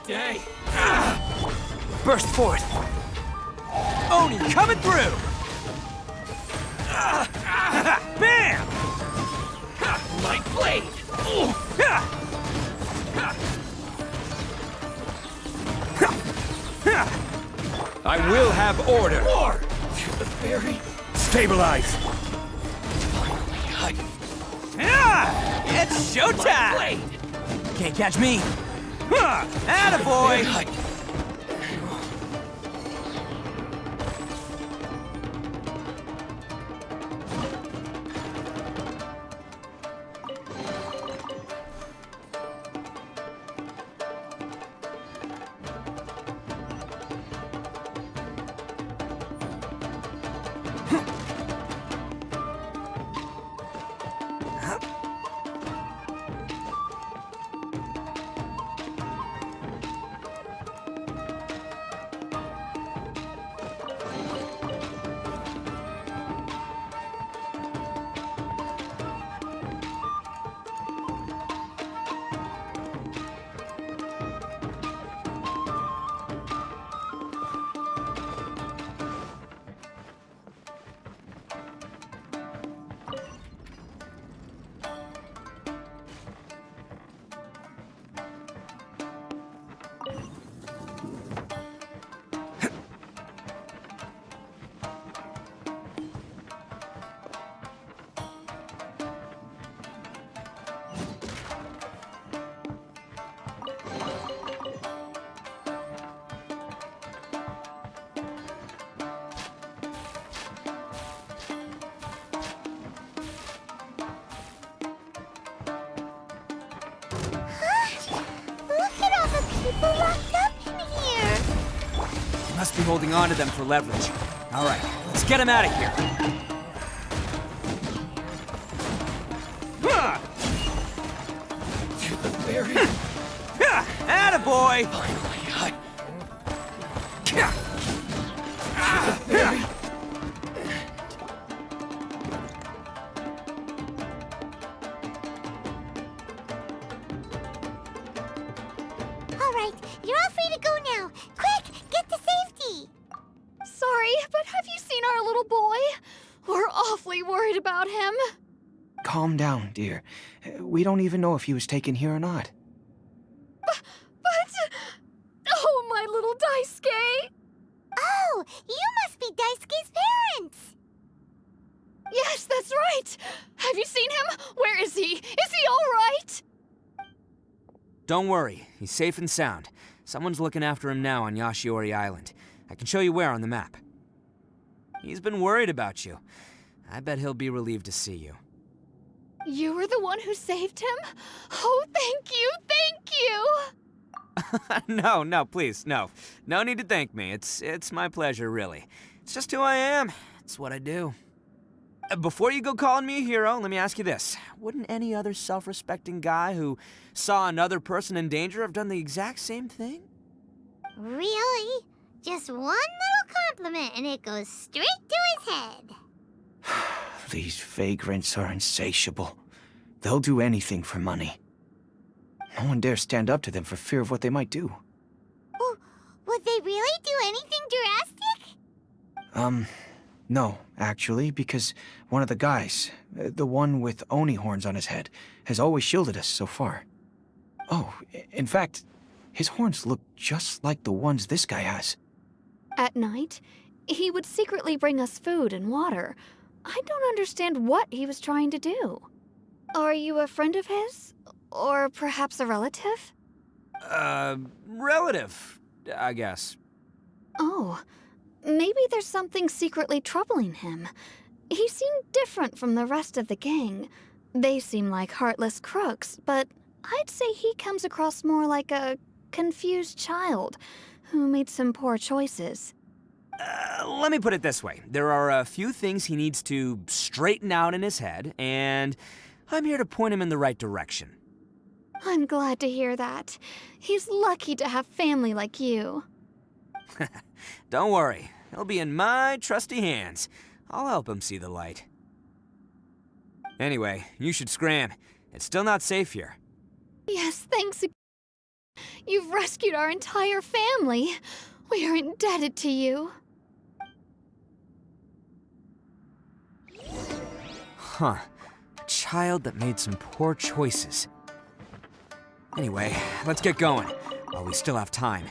Day. Burst forth! Oni coming through! Bam! Light blade! I will have order! More! To the ferry! Stabilize! It's showtime! Can't catch me! Attaboy! people locked up in here. He must be holding on to them for leverage. All right, let's get him out of here. To the very... Attaboy! Finally, To the very... All right, you're all free to go now. Quick, get to safety. Sorry, but have you seen our little boy? We're awfully worried about him. Calm down, dear. We don't even know if he was taken here or not. But... Oh, my little Daisuke! Oh, you must be Daisuke's parents. Yes, that's right! Have you seen him? Where is he? Is he all right? Don't worry, he's safe and sound. Someone's looking after him now on Yashiori Island. I can show you where on the map. He's been worried about you. I bet he'll be relieved to see you. You were the one who saved him? Oh, thank you, thank you! No, please, no. No need to thank me. It's my pleasure, really. It's just who I am. It's what I do. Before you go calling me a hero, let me ask you this. Wouldn't any other self-respecting guy who saw another person in danger have done the exact same thing? Really? Just one little compliment and it goes straight to his head. These vagrants are insatiable. They'll do anything for money. No one dares stand up to them for fear of what they might do. Would they really do anything drastic? No, actually, because one of the guys, the one with Oni horns on his head, has always shielded us so far. Oh, in fact, his horns look just like the ones this guy has. At night, he would secretly bring us food and water. I don't understand what he was trying to do. Are you a friend of his? Or perhaps a relative? Relative, I guess. Oh, maybe there's something secretly troubling him. He seemed different from the rest of the gang. They seem like heartless crooks, but I'd say he comes across more like a confused child who made some poor choices. Let me put it this way. There are a few things he needs to straighten out in his head, and I'm here to point him in the right direction. I'm glad to hear that. He's lucky to have family like you. Don't worry. He'll be in my trusty hands. I'll help him see the light. Anyway, you should scram. It's still not safe here. Yes, thanks again. You've rescued our entire family. We are indebted to you. Huh. A child that made some poor choices. Anyway, let's get going, while we still have time.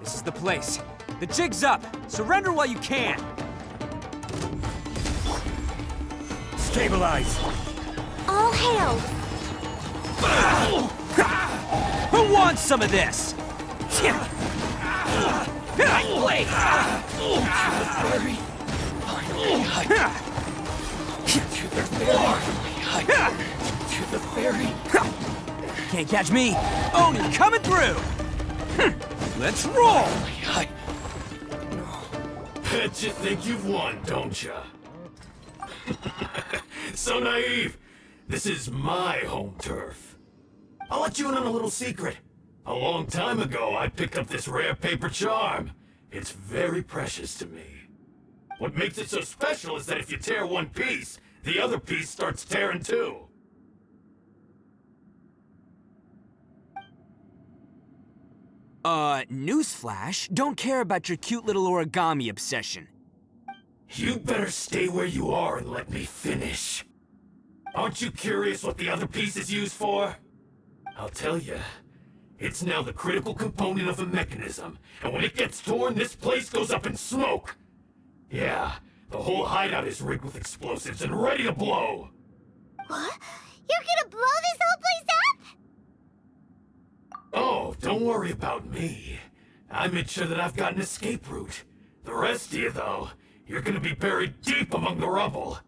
This is the place. The jig's up. Surrender while you can. Stabilize. All hail. Who wants some of this? Blade. To the very... Finally, to the very... To the ferry. Can't catch me. Oni coming through. Let's roll. Bet you think you've won, don't ya? So naive. This is my home turf. I'll let you in on a little secret. A long time ago, I picked up this rare paper charm. It's very precious to me. What makes it so special is that if you tear one piece, the other piece starts tearing too. Newsflash, don't care about your cute little origami obsession. You better stay where you are and let me finish. Aren't you curious what the other piece is used for? I'll tell you. It's now the critical component of a mechanism, and when it gets torn, this place goes up in smoke. Yeah, the whole hideout is rigged with explosives and ready to blow. What? You're gonna blow this whole place up? Oh, don't worry about me. I made sure that I've got an escape route. The rest of you, though, you're gonna be buried deep among the rubble.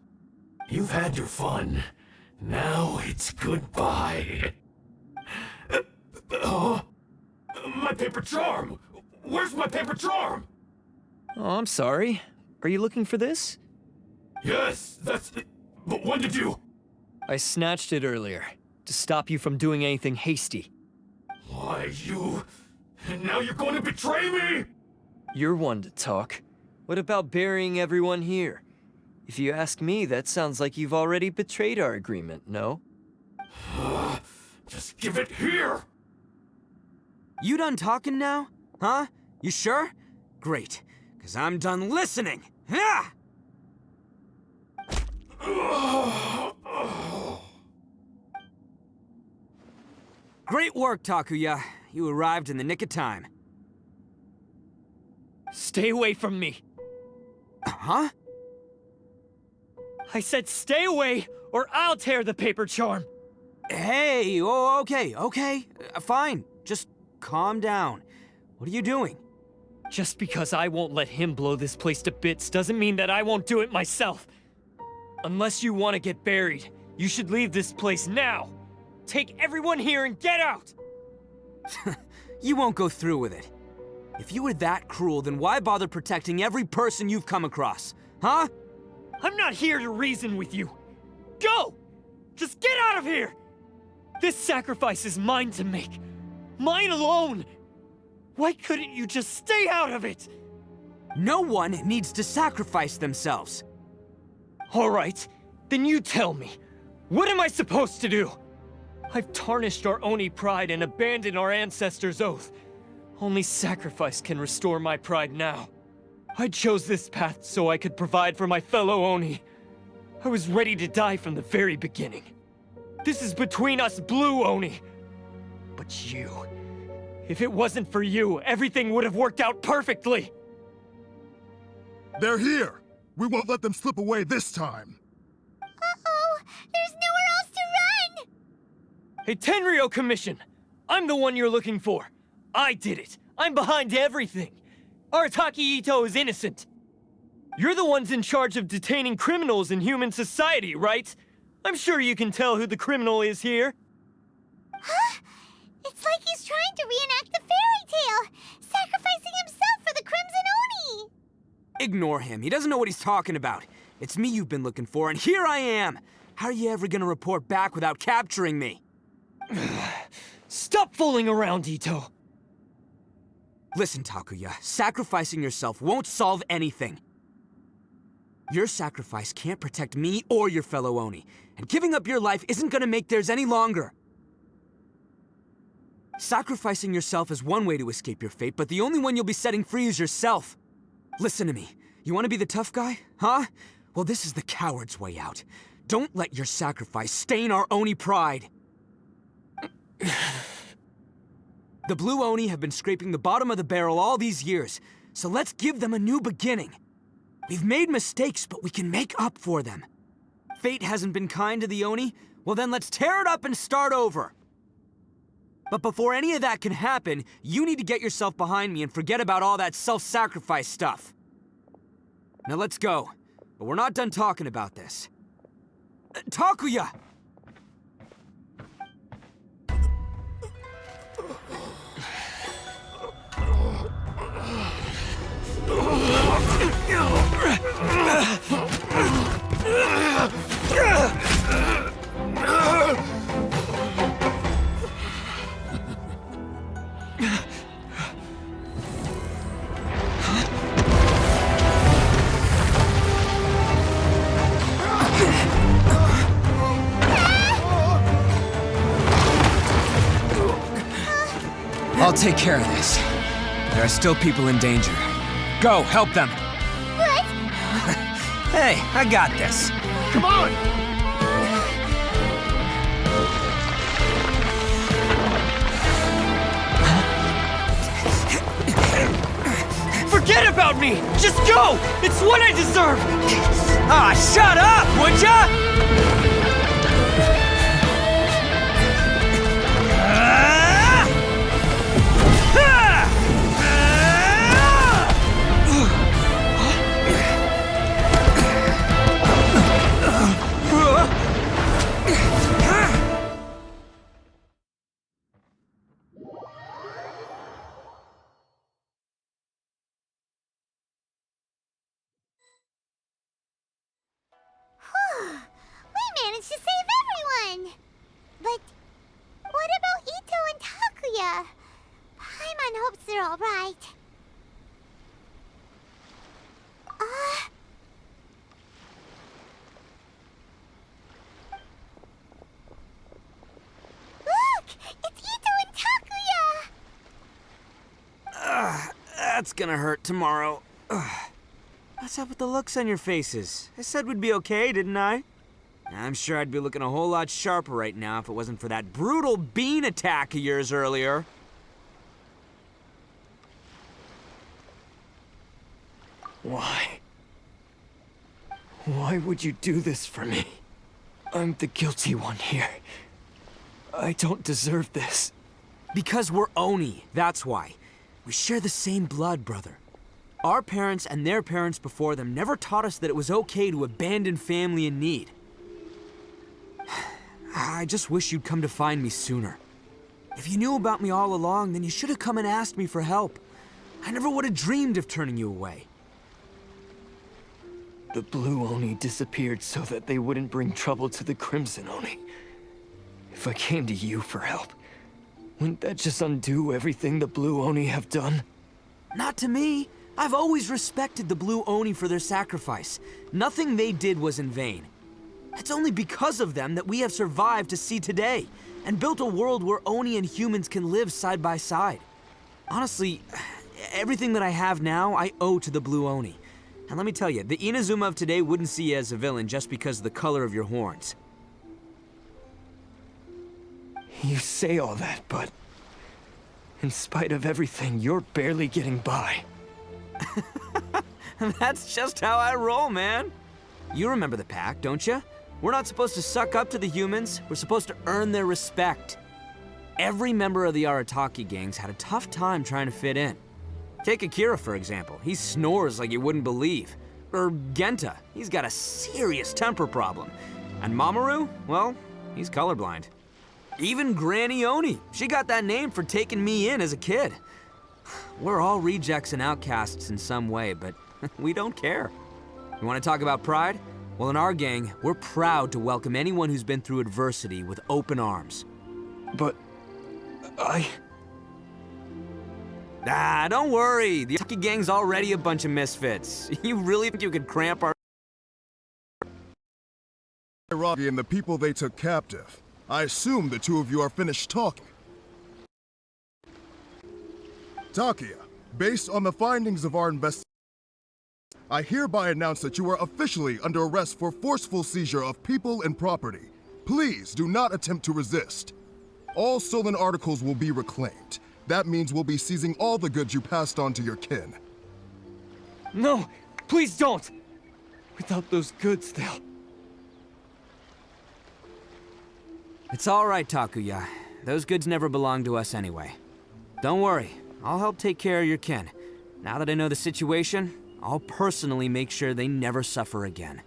You've had your fun. Now it's goodbye. My paper charm! Where's my paper charm? Oh, I'm sorry. Are you looking for this? Yes, that's it. But when did you? I snatched it earlier, to stop you from doing anything hasty. Why, you... And now you're going to betray me? You're one to talk. What about burying everyone here? If you ask me, that sounds like you've already betrayed our agreement, no? Just give it here! You done talking now? Huh? You sure? Great, because I'm done listening. Ah! Great work, Takuya. You arrived in the nick of time. Stay away from me. Huh? I said stay away, or I'll tear the paper charm. Hey, oh, okay. Fine. Just calm down. What are you doing? Just because I won't let him blow this place to bits doesn't mean that I won't do it myself. Unless you want to get buried, you should leave this place now. Take everyone here and get out! You won't go through with it. If you were that cruel, then why bother protecting every person you've come across? Huh? I'm not here to reason with you. Go! Just get out of here! This sacrifice is mine to make. Mine alone! Why couldn't you just stay out of it? No one needs to sacrifice themselves. All right, then you tell me. What am I supposed to do? I've tarnished our Oni pride and abandoned our ancestors' oath. Only sacrifice can restore my pride now. I chose this path so I could provide for my fellow Oni. I was ready to die from the very beginning. This is between us Blue Oni. But you... If it wasn't for you, everything would have worked out perfectly! They're here! We won't let them slip away this time! Uh-oh! There's nowhere else to run! Hey, Tenryo Commission! I'm the one you're looking for. I did it. I'm behind everything. Arataki Ito is innocent. You're the ones in charge of detaining criminals in human society, right? I'm sure you can tell who the criminal is here. Huh? It's like he's trying to reenact the fairy tale, sacrificing himself for the Crimson Oni! Ignore him. He doesn't know what he's talking about. It's me you've been looking for, and here I am! How are you ever gonna report back without capturing me? Stop fooling around, Ito! Listen, Takuya, sacrificing yourself won't solve anything. Your sacrifice can't protect me or your fellow Oni, and giving up your life isn't gonna make theirs any longer. Sacrificing yourself is one way to escape your fate, but the only one you'll be setting free is yourself. Listen to me. You want to be the tough guy? Huh? Well, this is the coward's way out. Don't let your sacrifice stain our Oni pride. The Blue Oni have been scraping the bottom of the barrel all these years, so let's give them a new beginning. We've made mistakes, but we can make up for them. Fate hasn't been kind to the Oni? Well then let's tear it up and start over. But before any of that can happen, you need to get yourself behind me and forget about all that self-sacrifice stuff. Now let's go. But we're not done talking about this. Takuya! I'll take care of this. There are still people in danger. Go, help them. What? Hey, I got this. Come on! Forget about me! Just go! It's what I deserve! Ah, shut up, would ya? We managed to save everyone! But what about Ito and Takuya? Paimon hopes they're alright. Look! It's Ito and Takuya! That's gonna hurt tomorrow. What's up with the looks on your faces? I said we'd be okay, didn't I? I'm sure I'd be looking a whole lot sharper right now if it wasn't for that brutal bean attack of yours earlier. Why? Why would you do this for me? I'm the guilty one here. I don't deserve this. Because we're Oni, that's why. We share the same blood, brother. Our parents and their parents before them never taught us that it was okay to abandon family in need. I just wish you'd come to find me sooner. If you knew about me all along, then you should have come and asked me for help. I never would have dreamed of turning you away. The Blue Oni disappeared so that they wouldn't bring trouble to the Crimson Oni. If I came to you for help, wouldn't that just undo everything the Blue Oni have done? Not to me. I've always respected the Blue Oni for their sacrifice. Nothing they did was in vain. It's only because of them that we have survived to see today, and built a world where Oni and humans can live side by side. Honestly, everything that I have now, I owe to the Blue Oni. And let me tell you, the Inazuma of today wouldn't see you as a villain just because of the color of your horns. You say all that, but in spite of everything, you're barely getting by. That's just how I roll, man. You remember the pact, don't you? We're not supposed to suck up to the humans. We're supposed to earn their respect. Every member of the Arataki gangs had a tough time trying to fit in. Take Akira, for example. He snores like you wouldn't believe. Or Genta. He's got a serious temper problem. And Mamoru, well, he's colorblind. Even Granny Oni. She got that name for taking me in as a kid. We're all rejects and outcasts in some way, but we don't care. You want to talk about pride? Well, in our gang, we're proud to welcome anyone who's been through adversity with open arms. But Ah, don't worry. The Arataki gang's already a bunch of misfits. You really think you could cramp our... Rocky and the people they took captive. I assume the two of you are finished talking. Takuya, based on the findings of our investigation, I hereby announce that you are officially under arrest for forceful seizure of people and property. Please do not attempt to resist. All stolen articles will be reclaimed. That means we'll be seizing all the goods you passed on to your kin. No, please don't! Without those goods, they'll... It's all right, Takuya. Those goods never belonged to us anyway. Don't worry, I'll help take care of your kin. Now that I know the situation, I'll personally make sure they never suffer again.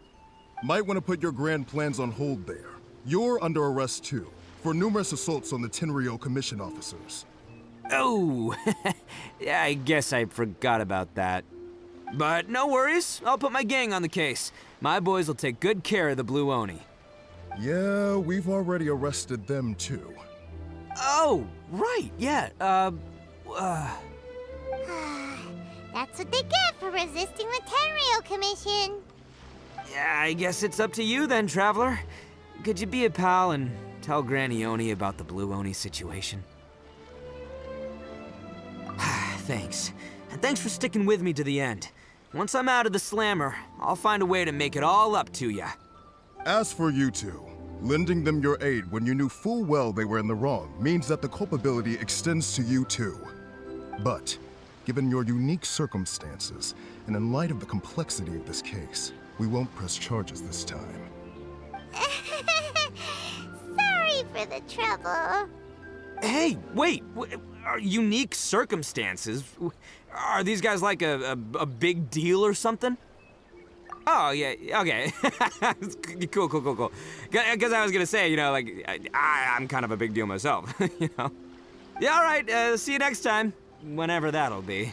Might want to put your grand plans on hold there. You're under arrest too, for numerous assaults on the Tenryo Commission officers. Oh, yeah, I guess I forgot about that. But no worries, I'll put my gang on the case. My boys will take good care of the Blue Oni. Yeah, we've already arrested them too. Oh, right, yeah, That's what they get for resisting the Tenryo Commission. Yeah, I guess it's up to you then, Traveler. Could you be a pal and tell Granny Oni about the Blue Oni situation? thanks. And thanks for sticking with me to the end. Once I'm out of the slammer, I'll find a way to make it all up to ya. As for you two, lending them your aid when you knew full well they were in the wrong means that the culpability extends to you too. But, given your unique circumstances, and in light of the complexity of this case, we won't press charges this time. Sorry for the trouble. Hey, wait! Unique circumstances? Are these guys like a big deal or something? Oh, yeah, okay. Cool. Because I was gonna say, you know, like, I'm kind of a big deal myself, you know? Yeah, all right, see you next time. Whenever that'll be.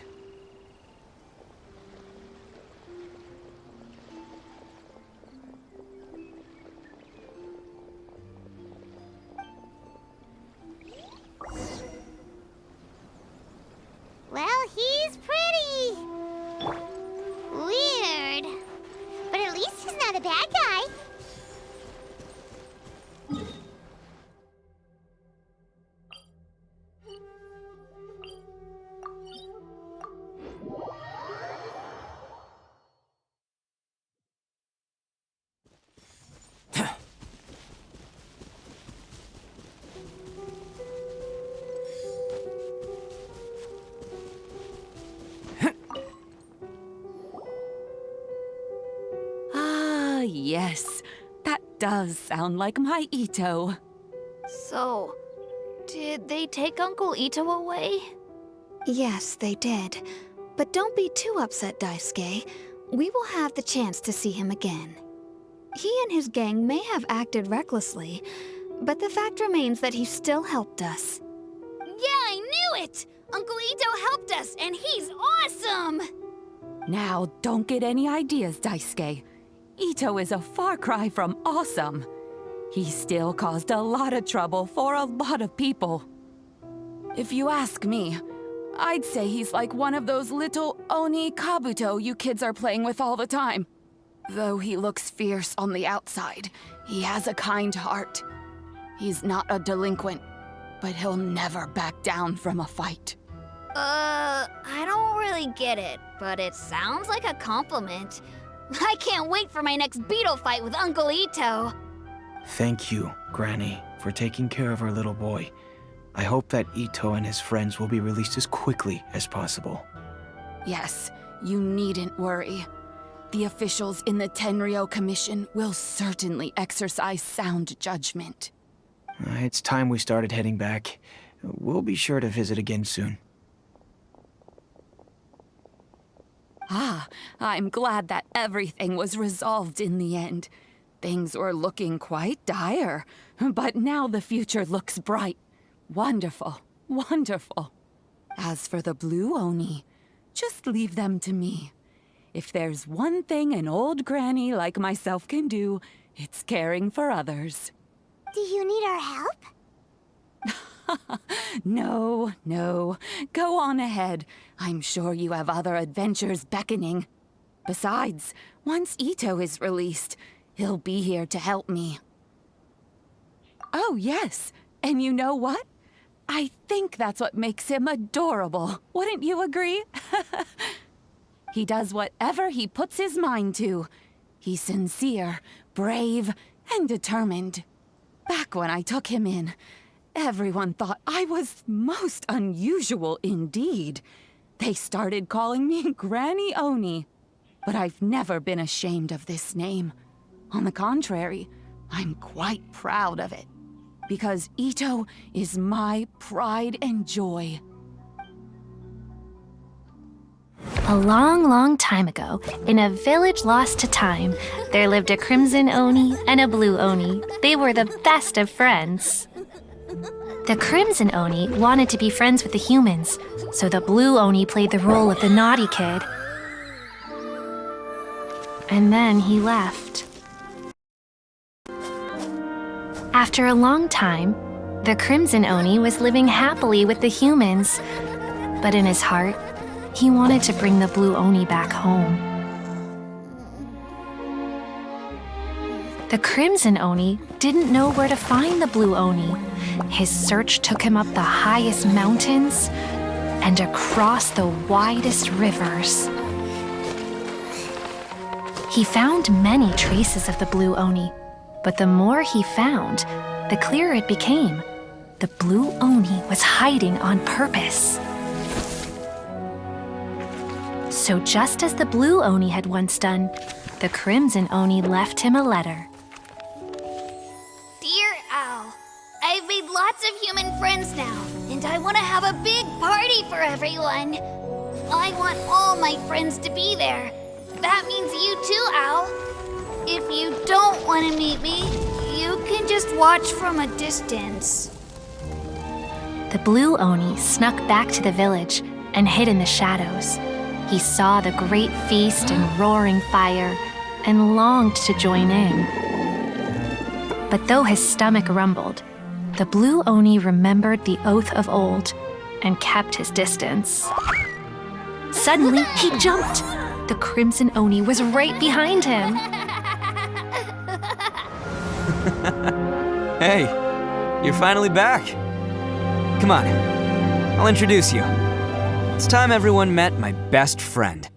Well, he's pretty. Weird. But at least he's not a bad guy. Yes, that does sound like my Ito. So, did they take Uncle Ito away? Yes, they did. But don't be too upset, Daisuke. We will have the chance to see him again. He and his gang may have acted recklessly, but the fact remains that he still helped us. Yeah, I knew it! Uncle Ito helped us, and he's awesome! Now, don't get any ideas, Daisuke. Ito is a far cry from awesome. He still caused a lot of trouble for a lot of people. If you ask me, I'd say he's like one of those little Oni Kabuto you kids are playing with all the time. Though he looks fierce on the outside, he has a kind heart. He's not a delinquent, but he'll never back down from a fight. I don't really get it, but it sounds like a compliment. I can't wait for my next beetle fight with Uncle Ito. Thank you, Granny, for taking care of our little boy. I hope that Ito and his friends will be released as quickly as possible. Yes, you needn't worry. The officials in the Tenryo Commission will certainly exercise sound judgment. It's time we started heading back. We'll be sure to visit again soon. Ah, I'm glad that everything was resolved in the end. Things were looking quite dire, but now the future looks bright. Wonderful, wonderful. As for the Blue Oni, just leave them to me. If there's one thing an old granny like myself can do, it's caring for others. Do you need our help? No. Go on ahead. I'm sure you have other adventures beckoning. Besides, once Ito is released, he'll be here to help me. Oh, yes. And you know what? I think that's what makes him adorable. Wouldn't you agree? He does whatever he puts his mind to. He's sincere, brave, and determined. Back when I took him in, everyone thought I was most unusual indeed. They started calling me Granny Oni. But I've never been ashamed of this name. On the contrary, I'm quite proud of it. Because Ito is my pride and joy. A long time ago, in a village lost to time, there lived a crimson Oni and a blue Oni. They were the best of friends. The crimson Oni wanted to be friends with the humans, so the blue Oni played the role of the naughty kid. And then he left. After a long time, the crimson Oni was living happily with the humans, but in his heart, he wanted to bring the blue Oni back home. The crimson Oni didn't know where to find the blue Oni. His search took him up the highest mountains and across the widest rivers. He found many traces of the blue Oni, but the more he found, the clearer it became. The blue Oni was hiding on purpose. So just as the blue Oni had once done, the crimson Oni left him a letter. Dear Owl, I've made lots of human friends now, and I want to have a big party for everyone. I want all my friends to be there. That means you too, Owl. If you don't want to meet me, you can just watch from a distance. The blue Oni snuck back to the village and hid in the shadows. He saw the great feast and roaring fire and longed to join in. But though his stomach rumbled, the blue Oni remembered the oath of old and kept his distance. Suddenly, he jumped. The crimson Oni was right behind him. Hey, you're finally back. Come on, I'll introduce you. It's time everyone met my best friend.